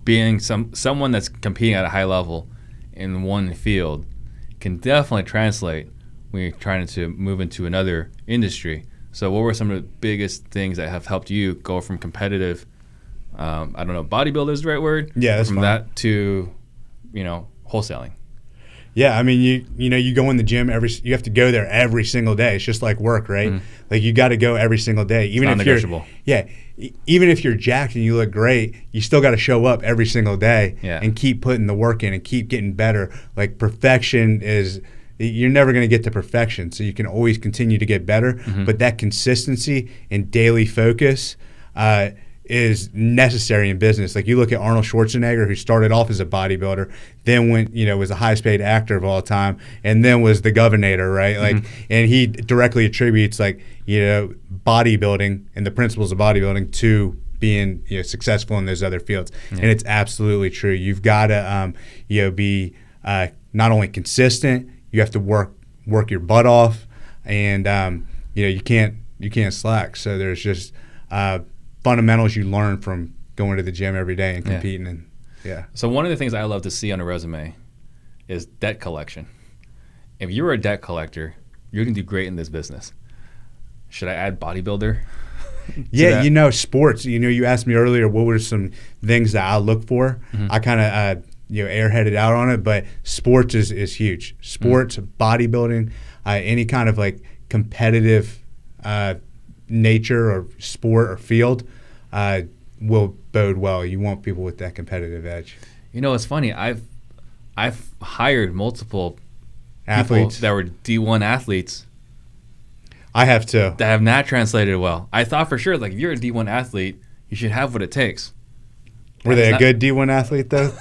being someone that's competing at a high level in one field can definitely translate when you're trying to move into another industry. So what were some of the biggest things that have helped you go from competitive, I don't know, bodybuilder is the right word? Yeah, that's from fine. that to, wholesaling? Yeah, I mean, you go in the gym you have to go there every single day. It's just like work, right? Like you got to go every single day, even if non-negotiable. Even if you're jacked and you look great, you still got to show up every single day and keep putting the work in and keep getting better. Like perfection is, you're never going to get to perfection, so you can always continue to get better. But that consistency and daily focus is necessary in business. Like you look at Arnold Schwarzenegger, who started off as a bodybuilder, then went, was the highest paid actor of all time, and then was the governor, right? Like, and he directly attributes bodybuilding and the principles of bodybuilding to being successful in those other fields. And it's absolutely true. You've got to be not only consistent, you have to work your butt off, and you can't slack. So there's just fundamentals you learn from going to the gym every day and competing. And So one of the things I love to see on a resume is debt collection. If you're a debt collector, you're going to do great in this business. Should I add bodybuilder? Sports. You asked me earlier what were some things that I look for. I kind of airheaded out on it, but sports is huge. Sports, bodybuilding, any kind of like competitive nature or sport or field will bode well. You want people with that competitive edge. It's funny. I've hired multiple athletes that were D1 athletes. I have too. That have not translated well. I thought for sure, like, if you're a D1 athlete, you should have what it takes. Were they a good D1 athlete though?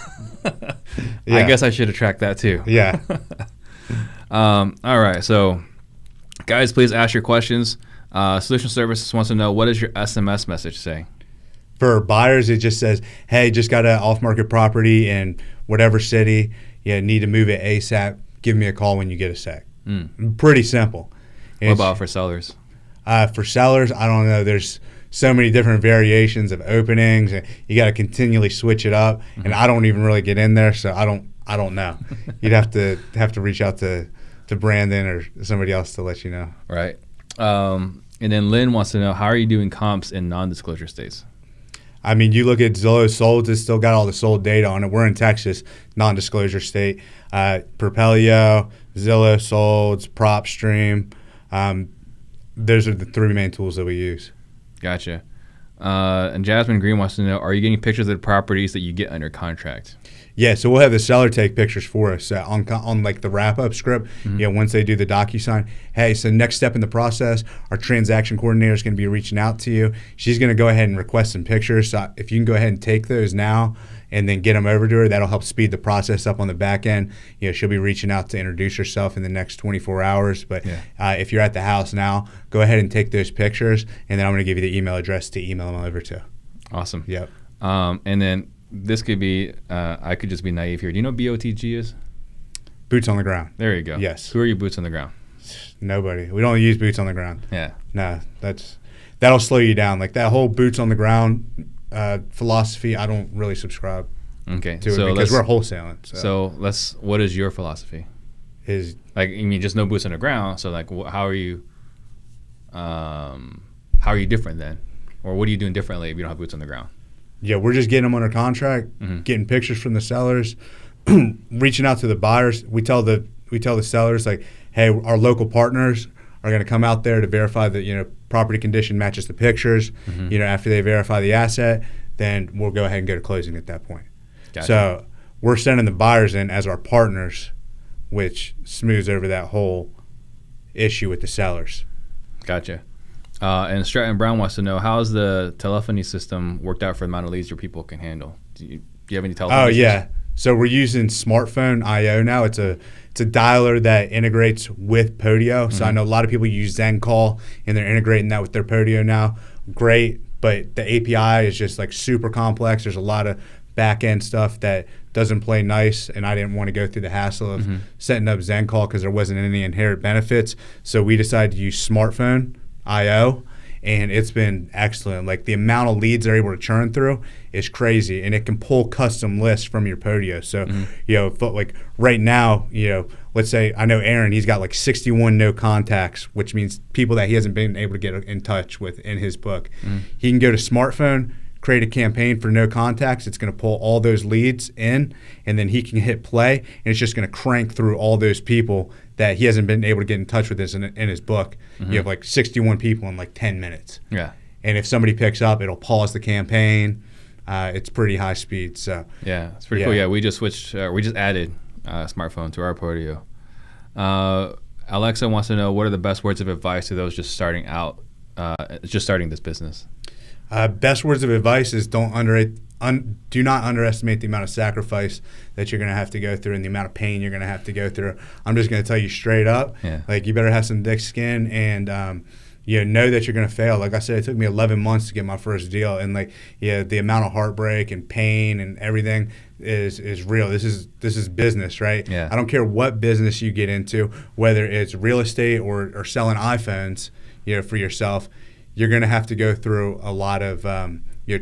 I guess I should have tracked that too. Yeah. All right. So, guys, please ask your questions. Solution Services wants to know, what does your SMS message say? For buyers, it just says, hey, just got an off-market property in whatever city. Need to move it ASAP. Give me a call when you get a sec. Pretty simple. What about for sellers? For sellers, I don't know. There's so many different variations of openings, and you got to continually switch it up. And I don't even really get in there, so I don't know. You'd have to reach out to Brandon or somebody else to let you know. Right. And then Lynn wants to know, how are you doing comps in non-disclosure states? I mean, you look at Zillow Solds, it's still got all the sold data on it. We're in Texas, non-disclosure state. Propelio, Zillow Solds, PropStream. Those are the three main tools that we use. Gotcha. And Jasmine Green wants to know, are you getting pictures of the properties that you get under contract? Yeah, so we'll have the seller take pictures for us on like the wrap-up script. Once they do the DocuSign. Hey, so next step in the process, our transaction coordinator is going to be reaching out to you. She's going to go ahead and request some pictures. So if you can go ahead and take those now and then get them over to her, that'll help speed the process up on the back end. She'll be reaching out to introduce herself in the next 24 hours. But if you're at the house now, go ahead and take those pictures, and then I'm going to give you the email address to email them over to. Awesome. Yep. And then this could be, I could just be naive here. Do you know what BOTG is? Boots on the ground. There you go. Yes. Who are your boots on the ground? Nobody. We don't use boots on the ground. Yeah. No, that'll slow you down. Like that whole boots on the ground philosophy, I don't really subscribe to it because we're wholesaling. So what is your philosophy? Is like, you mean just no boots on the ground? So like, how are you different then, or what are you doing differently if you don't have boots on the ground? Yeah, we're just getting them under contract, getting pictures from the sellers, reaching out to the buyers. We tell the sellers, like, hey, our local partners are going to come out there to verify that property condition matches the pictures. After they verify the asset, then we'll go ahead and go to closing at that point. Gotcha. So we're sending the buyers in as our partners, which smooths over that whole issue with the sellers. Gotcha. And Stratton Brown wants to know, how has the telephony system worked out for the amount of leads your people can handle? Do you have any telephony? Oh, yeah. So we're using smartphone IO now. It's a dialer that integrates with Podio. So I know a lot of people use ZenCall, and they're integrating that with their Podio now. Great, but the API is just like super complex. There's a lot of back-end stuff that doesn't play nice, and I didn't want to go through the hassle of setting up ZenCall because there wasn't any inherent benefits. So we decided to use smartphone IO, and it's been excellent. Like the amount of leads they're able to churn through is crazy, and it can pull custom lists from your Podio. So like right now, let's say I know Aaron, he's got like 61 no contacts, which means people that he hasn't been able to get in touch with in his book. He can go to smartphone, create a campaign for no contacts. It's going to pull all those leads in, and then he can hit play, and it's just going to crank through all those people that he hasn't been able to get in touch with in his book. You have like 61 people in like 10 minutes. Yeah. And if somebody picks up, it'll pause the campaign. It's pretty high speed. So yeah, it's pretty cool. Yeah, we just switched. We just added a smartphone to our portfolio. Alexa wants to know, what are the best words of advice to those just starting out, just starting this business? Best words of advice is do not underestimate the amount of sacrifice that you're going to have to go through and the amount of pain you're going to have to go through. I'm just going to tell you straight up, like, you better have some thick skin and know that you're going to fail. Like I said, it took me 11 months to get my first deal, and like, the amount of heartbreak and pain and everything is real. This is business, right? Yeah. I don't care what business you get into, whether it's real estate or selling iPhones, for yourself. You're going to have to go through a lot of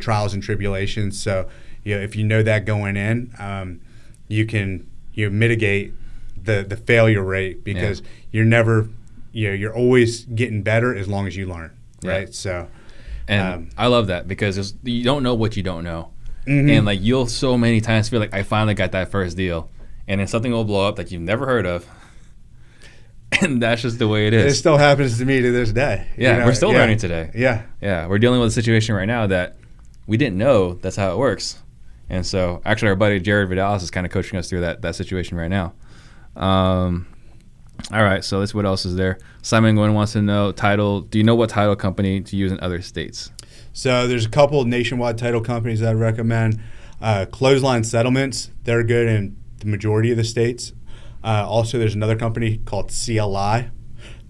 trials and tribulations. So, if you know that going in, you can mitigate the failure rate, because you're never, you're always getting better as long as you learn, right? So, and I love that, because you don't know what you don't know. And like, you'll so many times feel like, I finally got that first deal, and then something will blow up that you've never heard of. And that's just the way it is. It still happens to me to this day. Yeah, we're still learning today. Yeah. We're dealing with a situation right now that we didn't know that's how it works. And so actually our buddy Jared Vidalis is kind of coaching us through that situation right now. All right, so let's see what else is there. Simon Nguyen wants to know, do you know what title company to use in other states? So there's a couple of nationwide title companies that I recommend. Clothesline Settlements, they're good in the majority of the states. Also, there's another company called CLI.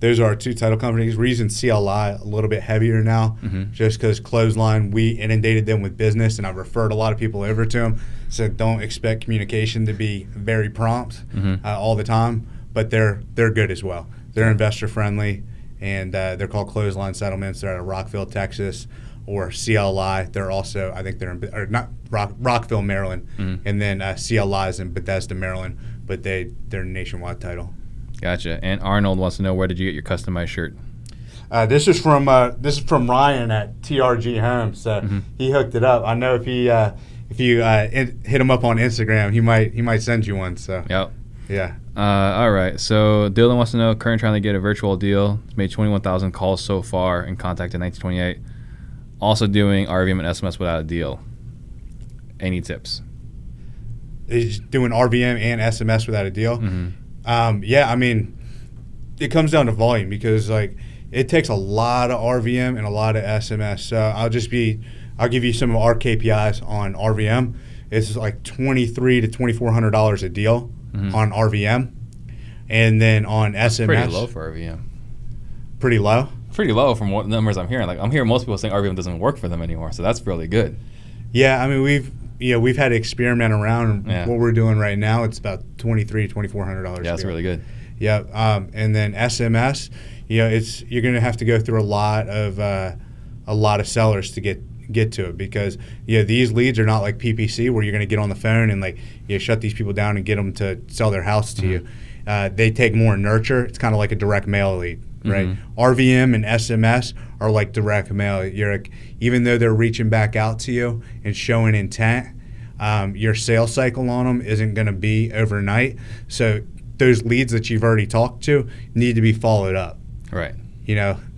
Those are our two title companies. We're using CLI a little bit heavier now, just because Clothesline, we inundated them with business, and I've referred a lot of people over to them. So don't expect communication to be very prompt all the time, but they're good as well. They're investor friendly, and they're called Clothesline Settlements. They're out of Rockville, Texas, or CLI. They're also, I think Rockville, Maryland, and then CLI is in Bethesda, Maryland. But they're nationwide title. Gotcha. And Arnold wants to know, where did you get your customized shirt? This is from Ryan at TRG Homes. So he hooked it up. I know if you hit him up on Instagram, he might send you one. So yep. Yeah. All right. So Dylan wants to know, currently trying to get a virtual deal. He's made 21,000 calls so far and contacted 1928. Also doing RVM and SMS without a deal. Any tips? Is doing RVM and SMS without a deal. Yeah, I mean, it comes down to volume, because like, it takes a lot of RVM and a lot of SMS. So I'll give you some of our KPIs on RVM. It's like $2,300 to $2,400 a deal on RVM, and then on SMS. Pretty low for RVM. Pretty low. Pretty low from what numbers I'm hearing. Like, I'm hearing most people saying RVM doesn't work for them anymore. So that's really good. Yeah, I mean, we've had to experiment around. Yeah. What we're doing right now, it's about $2,300 to $2,400. Yeah, that's really good. Yeah, and then SMS, you're going to have to go through a lot of sellers to get to it, because these leads are not like PPC, where you're going to get on the phone and like shut these people down and get them to sell their house to you. They take more nurture. It's kind of like a direct mail lead. Right, RVM and SMS are like direct mail. Even though they're reaching back out to you and showing intent, your sales cycle on them isn't going to be overnight. So those leads that you've already talked to need to be followed up. Right.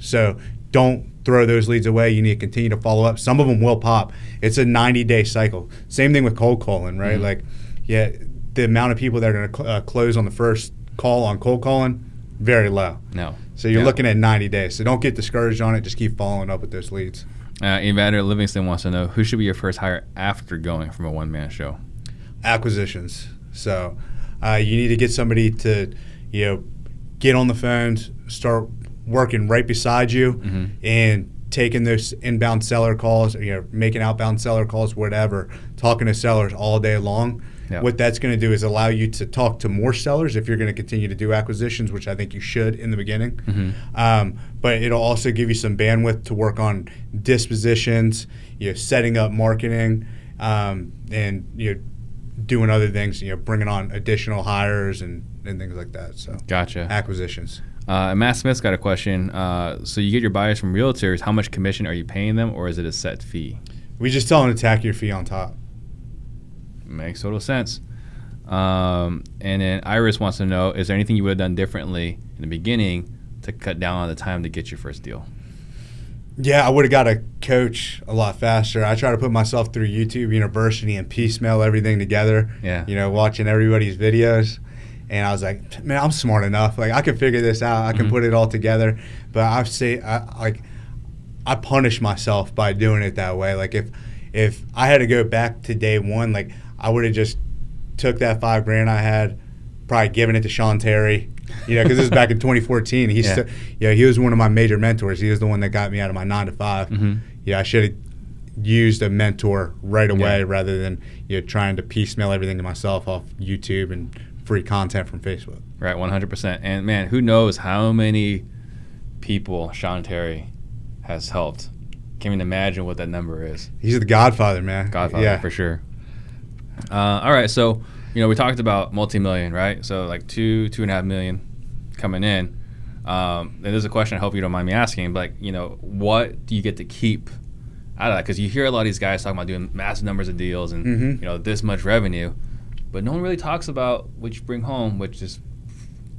So don't throw those leads away. You need to continue to follow up. Some of them will pop. It's a 90-day cycle. Same thing with cold calling, right? Like, the amount of people that are going to close on the first call on cold calling, very low. No. So you're looking at 90 days. So don't get discouraged on it. Just keep following up with those leads. Evander Livingston wants to know, who should be your first hire after going from a one-man show? Acquisitions. So you need to get somebody to, get on the phones, start working right beside you, and taking those inbound seller calls, making outbound seller calls, whatever, talking to sellers all day long. Yep. What that's going to do is allow you to talk to more sellers if you're going to continue to do acquisitions, which I think you should in the beginning. But it'll also give you some bandwidth to work on dispositions, setting up marketing, and doing other things, bringing on additional hires and things like that. So gotcha. Acquisitions. Matt Smith's got a question. So you get your buyers from realtors. How much commission are you paying them, or is it a set fee? We just tell them to tack your fee on top. Makes total sense. And then Iris wants to know, is there anything you would have done differently in the beginning to cut down on the time to get your first deal? Yeah, I would have got a coach a lot faster. I try to put myself through YouTube University and piecemeal everything together. Yeah. You know, watching everybody's videos. And I was like, man, I'm smart enough. Like, I can figure this out. I can put it all together. But I punish myself by doing it that way. Like, if I had to go back to day one, like, I would have just took that $5,000 I had, probably given it to Sean Terry. You know, because this is back in 2014. He was one of my major mentors. He was the one that got me out of my 9 to 5. Yeah, I should have used a mentor right away rather than trying to piecemeal everything to myself off YouTube and free content from Facebook. Right, 100%. And man, who knows how many people Sean Terry has helped? Can't even imagine what that number is. He's the Godfather, man. Godfather, for sure. All right, so we talked about multi-million, right? So like 2.5 million coming in. And there's a question I hope you don't mind me asking, but what do you get to keep out of that? Because you hear a lot of these guys talking about doing massive numbers of deals and this much revenue, but no one really talks about what you bring home, which is,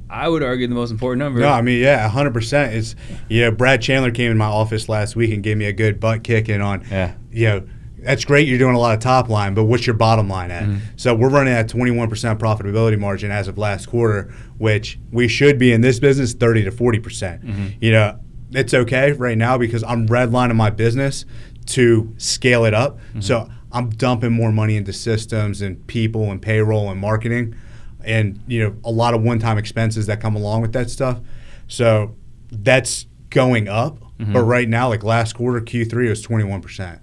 I would argue, the most important number. No, I mean, 100%. It's Brad Chandler came in my office last week and gave me a good butt kicking on. That's great, you're doing a lot of top line, but what's your bottom line at? So we're running at 21% profitability margin as of last quarter, which we should be in this business 30 to 40%. It's okay right now because I'm redlining my business to scale it up. So I'm dumping more money into systems and people and payroll and marketing and a lot of one-time expenses that come along with that stuff. So that's going up. But right now, like last quarter, Q3, it was 21%.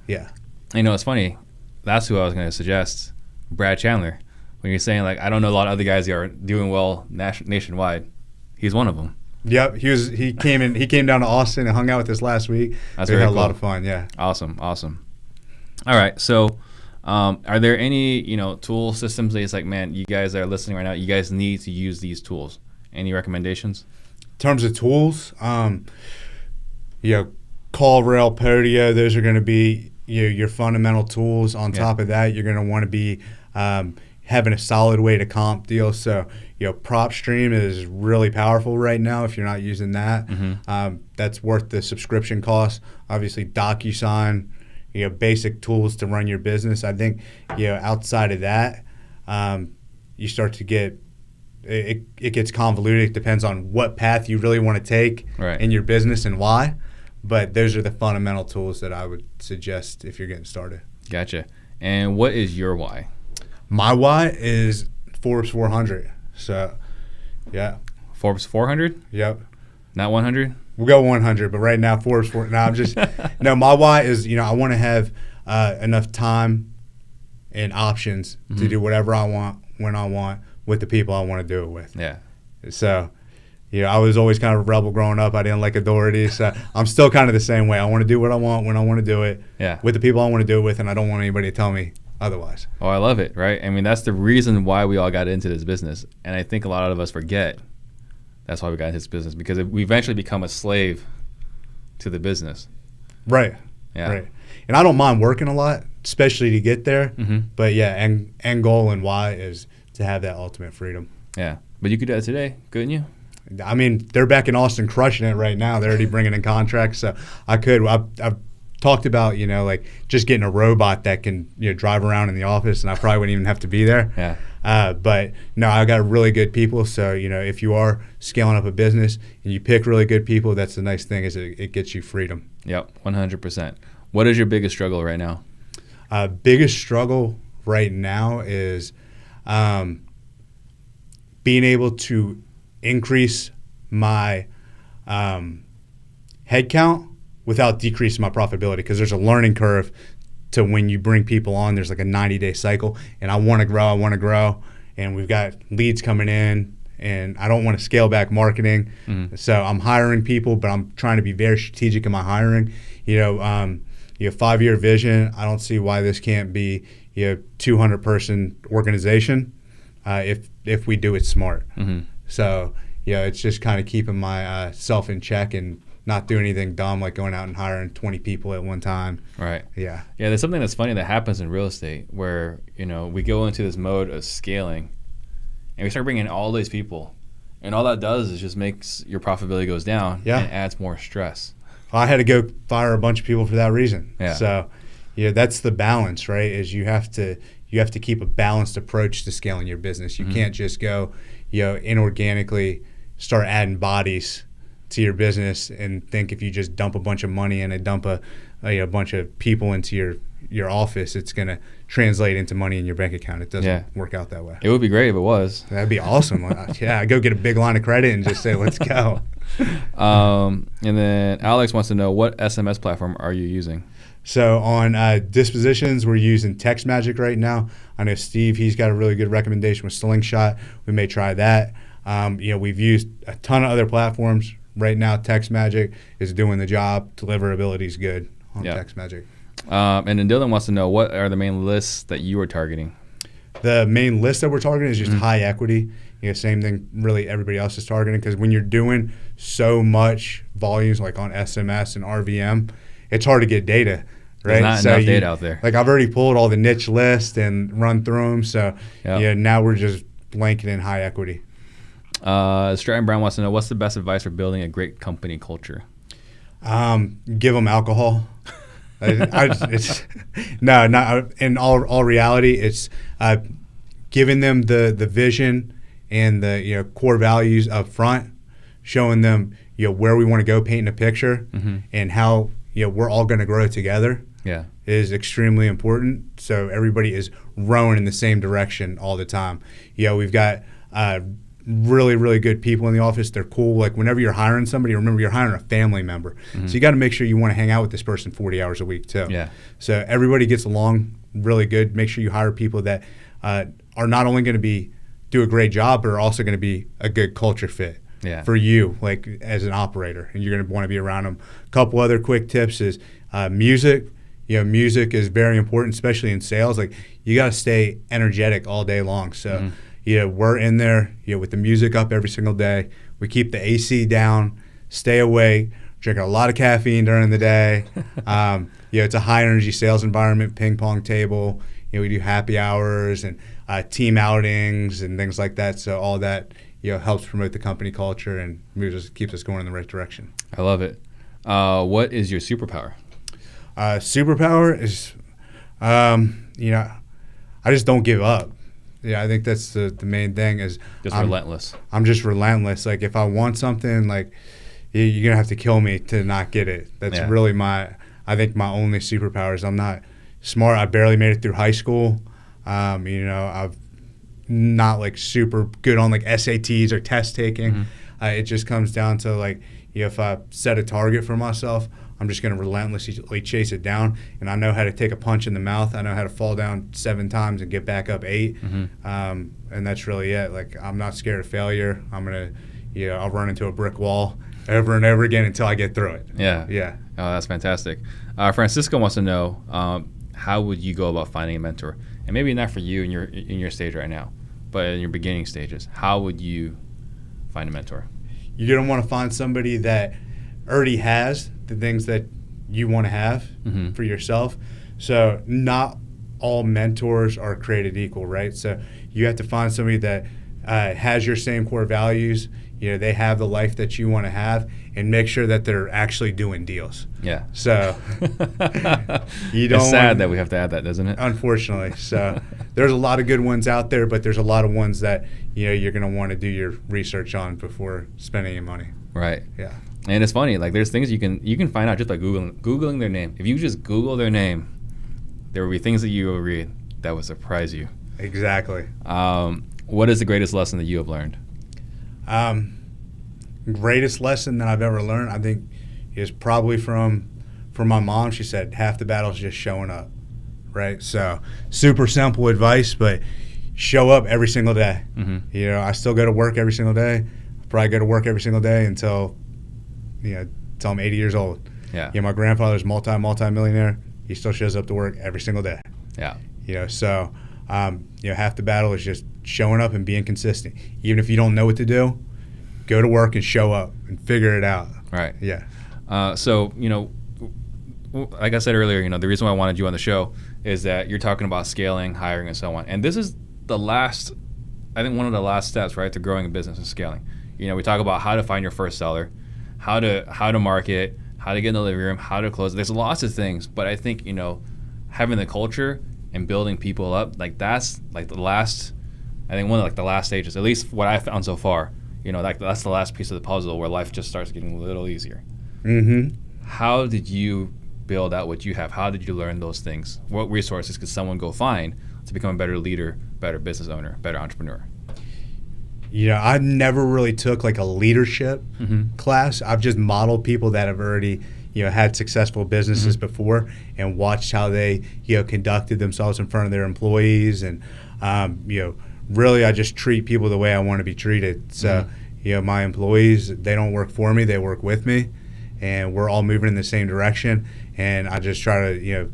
Yeah. It's funny. That's who I was going to suggest, Brad Chandler. When you're saying, like, I don't know a lot of other guys that are doing well nationwide. He's one of them. Yep. He came down to Austin and hung out with us last week. That's we very had cool. a lot of fun, yeah. Awesome. All right. So are there any, tool systems that it's like, man, you guys that are listening right now, you guys need to use these tools? Any recommendations? In terms of tools, CallRail, Podio, those are going to be your fundamental tools. On top of that, you're going to want to be having a solid way to comp deals. So, PropStream is really powerful right now if you're not using that. That's worth the subscription cost. Obviously, DocuSign, basic tools to run your business. I think, outside of that, you start to get, it gets convoluted. It depends on what path you really want to take in your business and why. But those are the fundamental tools that I would suggest if you're getting started. Gotcha. And what is your why? My why is Forbes 400. So, yeah. Forbes 400? Yep. Not 100? We'll go 100, but right now Forbes 400. No, I'm just no. My why is I want to have enough time and options to do whatever I want when I want with the people I want to do it with. Yeah. So. I was always kind of a rebel growing up. I didn't like authority. So I'm still kind of the same way. I want to do what I want when I want to do it with the people I want to do it with, and I don't want anybody to tell me otherwise. Oh, I love it, right? I mean, that's the reason why we all got into this business. And I think a lot of us forget that's why we got into this business, because we eventually become a slave to the business. Right. Yeah. Right. And I don't mind working a lot, especially to get there. But, end goal and why is to have that ultimate freedom. Yeah. But you could do that today, couldn't you? I mean, they're back in Austin crushing it right now. They're already bringing in contracts, so I could. I've talked about, like just getting a robot that can drive around in the office, and I probably wouldn't even have to be there. Yeah. But no, I got really good people. So if you are scaling up a business and you pick really good people, that's the nice thing is it gets you freedom. Yep, 100%. What is your biggest struggle right now? Biggest struggle right now is being able to increase my head count without decreasing my profitability, because there's a learning curve to when you bring people on. There's like a 90-day cycle, and I want to grow, and we've got leads coming in, and I don't want to scale back marketing. So I'm hiring people, but I'm trying to be very strategic in my hiring. 5-year vision. I don't see why this can't be 200-person organization if we do it smart. So, it's just kind of keeping my self in check and not doing anything dumb like going out and hiring 20 people at one time. Right. Yeah. Yeah, there's something that's funny that happens in real estate where, we go into this mode of scaling and we start bringing in all these people. And all that does is just makes your profitability goes down and adds more stress. I had to go fire a bunch of people for that reason. Yeah. So, that's the balance, right? Is you have to keep a balanced approach to scaling your business. You can't just go, inorganically start adding bodies to your business and think if you just dump a bunch of money in and dump a bunch of people into your office, it's going to translate into money in your bank account. It doesn't work out that way. It would be great if it was. That'd be awesome. I go get a big line of credit and just say, let's go. And then Alex wants to know, what SMS platform are you using? So on dispositions, we're using TextMagic right now. I know Steve, he's got a really good recommendation with Slingshot. We may try that. We've used a ton of other platforms. Right now, TextMagic is doing the job. Deliverability is good on TextMagic. And then Dylan wants to know, what are the main lists that you are targeting? The main list that we're targeting is just high equity. Same thing really everybody else is targeting, because when you're doing so much volumes like on SMS and RVM, it's hard to get data, right? There's not enough data out there. Like I've already pulled all the niche lists and run through them. So now we're just blanking in high equity. Stratton Brown wants to know, what's the best advice for building a great company culture? Give them alcohol. Not in all reality. It's giving them the vision and the core values up front, showing them where we want to go, painting a picture, and how we're all going to grow together. Yeah, is extremely important. So everybody is rowing in the same direction all the time. We've got really, really good people in the office. They're cool. Like whenever you're hiring somebody, remember you're hiring a family member. So you got to make sure you want to hang out with this person 40 hours a week too. Yeah. So everybody gets along really good. Make sure you hire people that are not only going to do a great job, but are also going to be a good culture fit for you, like as an operator, and you're going to want to be around them. A couple other quick tips is music. Music is very important, especially in sales. Like you got to stay energetic all day long. So we're in there with the music up every single day. We keep the AC down, stay awake, drinking a lot of caffeine during the day. It's a high energy sales environment, ping pong table. We do happy hours and team outings and things like that. So all that helps promote the company culture and keeps us going in the right direction. I love it. What is your superpower? Superpower is, I just don't give up. I think that's the main thing is just relentless. I'm just relentless. Like if I want something, like you're going to have to kill me to not get it. That's really I think my only superpower is I'm not smart. I barely made it through high school. I've not like super good on like SATs or test taking. It just comes down to like, if I set a target for myself, I'm just going to relentlessly chase it down. And I know how to take a punch in the mouth. I know how to fall down 7 times and get back up 8. And that's really it. Like I'm not scared of failure. I'm going to, I'll run into a brick wall over and over again until I get through it. Yeah. Oh, that's fantastic. Francisco wants to know, how would you go about finding a mentor? And maybe not for you in your stage right now, but in your beginning stages, how would you find a mentor? You're going to want to find somebody that already has the things that you want to have for yourself. So not all mentors are created equal, right? So you have to find somebody that has your same core values. They have the life that you want to have, and make sure that they're actually doing deals. Yeah. So you don't. It's sad that we have to add that, doesn't it? Unfortunately. So there's a lot of good ones out there, but there's a lot of ones that you're going to want to do your research on before spending your money. Right. Yeah. And it's funny, like there's things you can find out just by googling their name. If you just Google their name, there will be things that you will read that would surprise you. Exactly. What is the greatest lesson that you have learned? Greatest lesson that I've ever learned, I think, is probably from my mom. She said half the battle is just showing up, right? So super simple advice, but show up every single day. I still go to work every single day. Probably go to work every single day until I'm 80 years old. Yeah. My grandfather's multi-millionaire. He still shows up to work every single day. Yeah. So half the battle is just showing up and being consistent. Even if you don't know what to do, go to work and show up and figure it out. Right. Yeah. So, like I said earlier, the reason why I wanted you on the show is that you're talking about scaling, hiring, and so on. And this is I think one of the last steps, right, to growing a business and scaling. We talk about how to find your first seller, how to market, how to get in the living room, how to close. There's lots of things, but I think, having the culture and building people up, like that's like the last, I think one of like the last stages, at least what I found so far, that's the last piece of the puzzle where life just starts getting a little easier. Mm-hmm. How did you build out what you have? How did you learn those things? What resources could someone go find to become a better leader, better business owner, better entrepreneur? I never really took like a leadership class. I've just modeled people that have already, had successful businesses before and watched how they, conducted themselves in front of their employees. And, really I just treat people the way I want to be treated. So, my employees, they don't work for me, they work with me. And we're all moving in the same direction. And I just try to,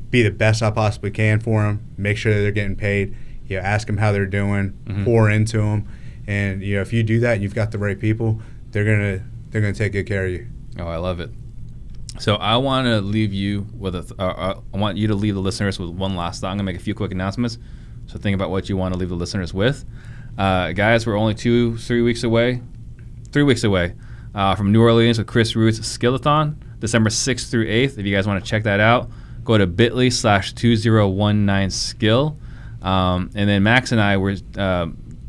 be the best I possibly can for them, make sure that they're getting paid, ask them how they're doing, pour into them. And if you do that and you've got the right people, they're gonna take good care of you. Oh, I love it. So I want to leave you with I want you to leave the listeners with one last thought. I'm gonna make a few quick announcements. So think about what you want to leave the listeners with. Guys, we're only 3 weeks away from New Orleans with Chris Root's Skillathon, December 6th through 8th. If you guys want to check that out, go to bit.ly/2019skill. And then Max and I were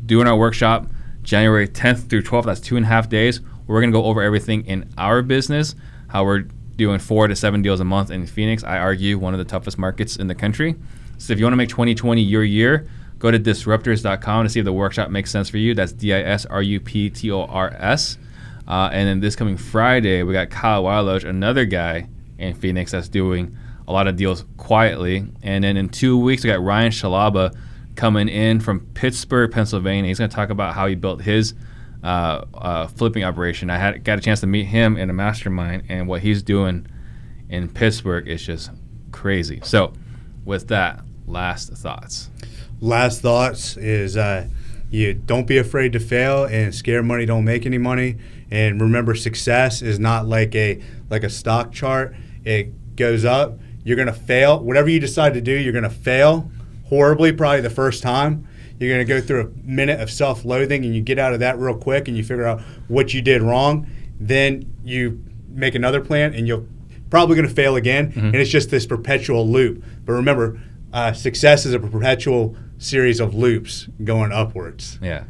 doing our workshop January 10th through 12th. That's 2.5 days. We're going to go over everything in our business, how we're doing 4 to 7 deals a month in Phoenix. I argue one of the toughest markets in the country. So if you want to make 2020 your year, go to disruptors.com to see if the workshop makes sense for you. That's DISRUPTORS. And then this coming Friday, we got Kyle Wiloch, another guy in Phoenix that's doing a lot of deals quietly. And then in 2 weeks, we got Ryan Shalaba coming in from Pittsburgh, Pennsylvania. He's going to talk about how he built his flipping operation. I got a chance to meet him in a mastermind, and what he's doing in Pittsburgh is just crazy. So with that, last thoughts. Last thoughts is you don't be afraid to fail, and scared money don't make any money. And remember, success is not like a stock chart. It goes up. You're going to fail. Whatever you decide to do, you're going to fail horribly probably the first time. You're going to go through a minute of self-loathing, and you get out of that real quick and you figure out what you did wrong. Then you make another plan, and you're probably going to fail again. And it's just this perpetual loop. But remember, success is a perpetual series of loops going upwards. Yeah.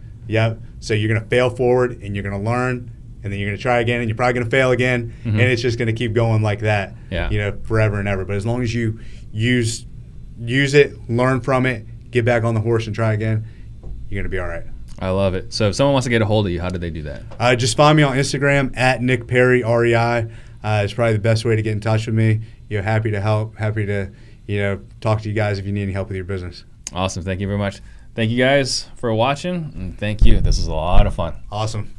So you're going to fail forward, and you're going to learn, and then you're going to try again, and you're probably going to fail again, and it's just going to keep going like that, forever and ever. But as long as you use it, learn from it, get back on the horse and try again, you're going to be all right. I love it. So if someone wants to get a hold of you, how do they do that? Just find me on Instagram at Nick Perry, REI. It's probably the best way to get in touch with me. Happy to help, happy to talk to you guys if you need any help with your business. Awesome. Thank you very much. Thank you guys for watching, and thank you. This was a lot of fun. Awesome.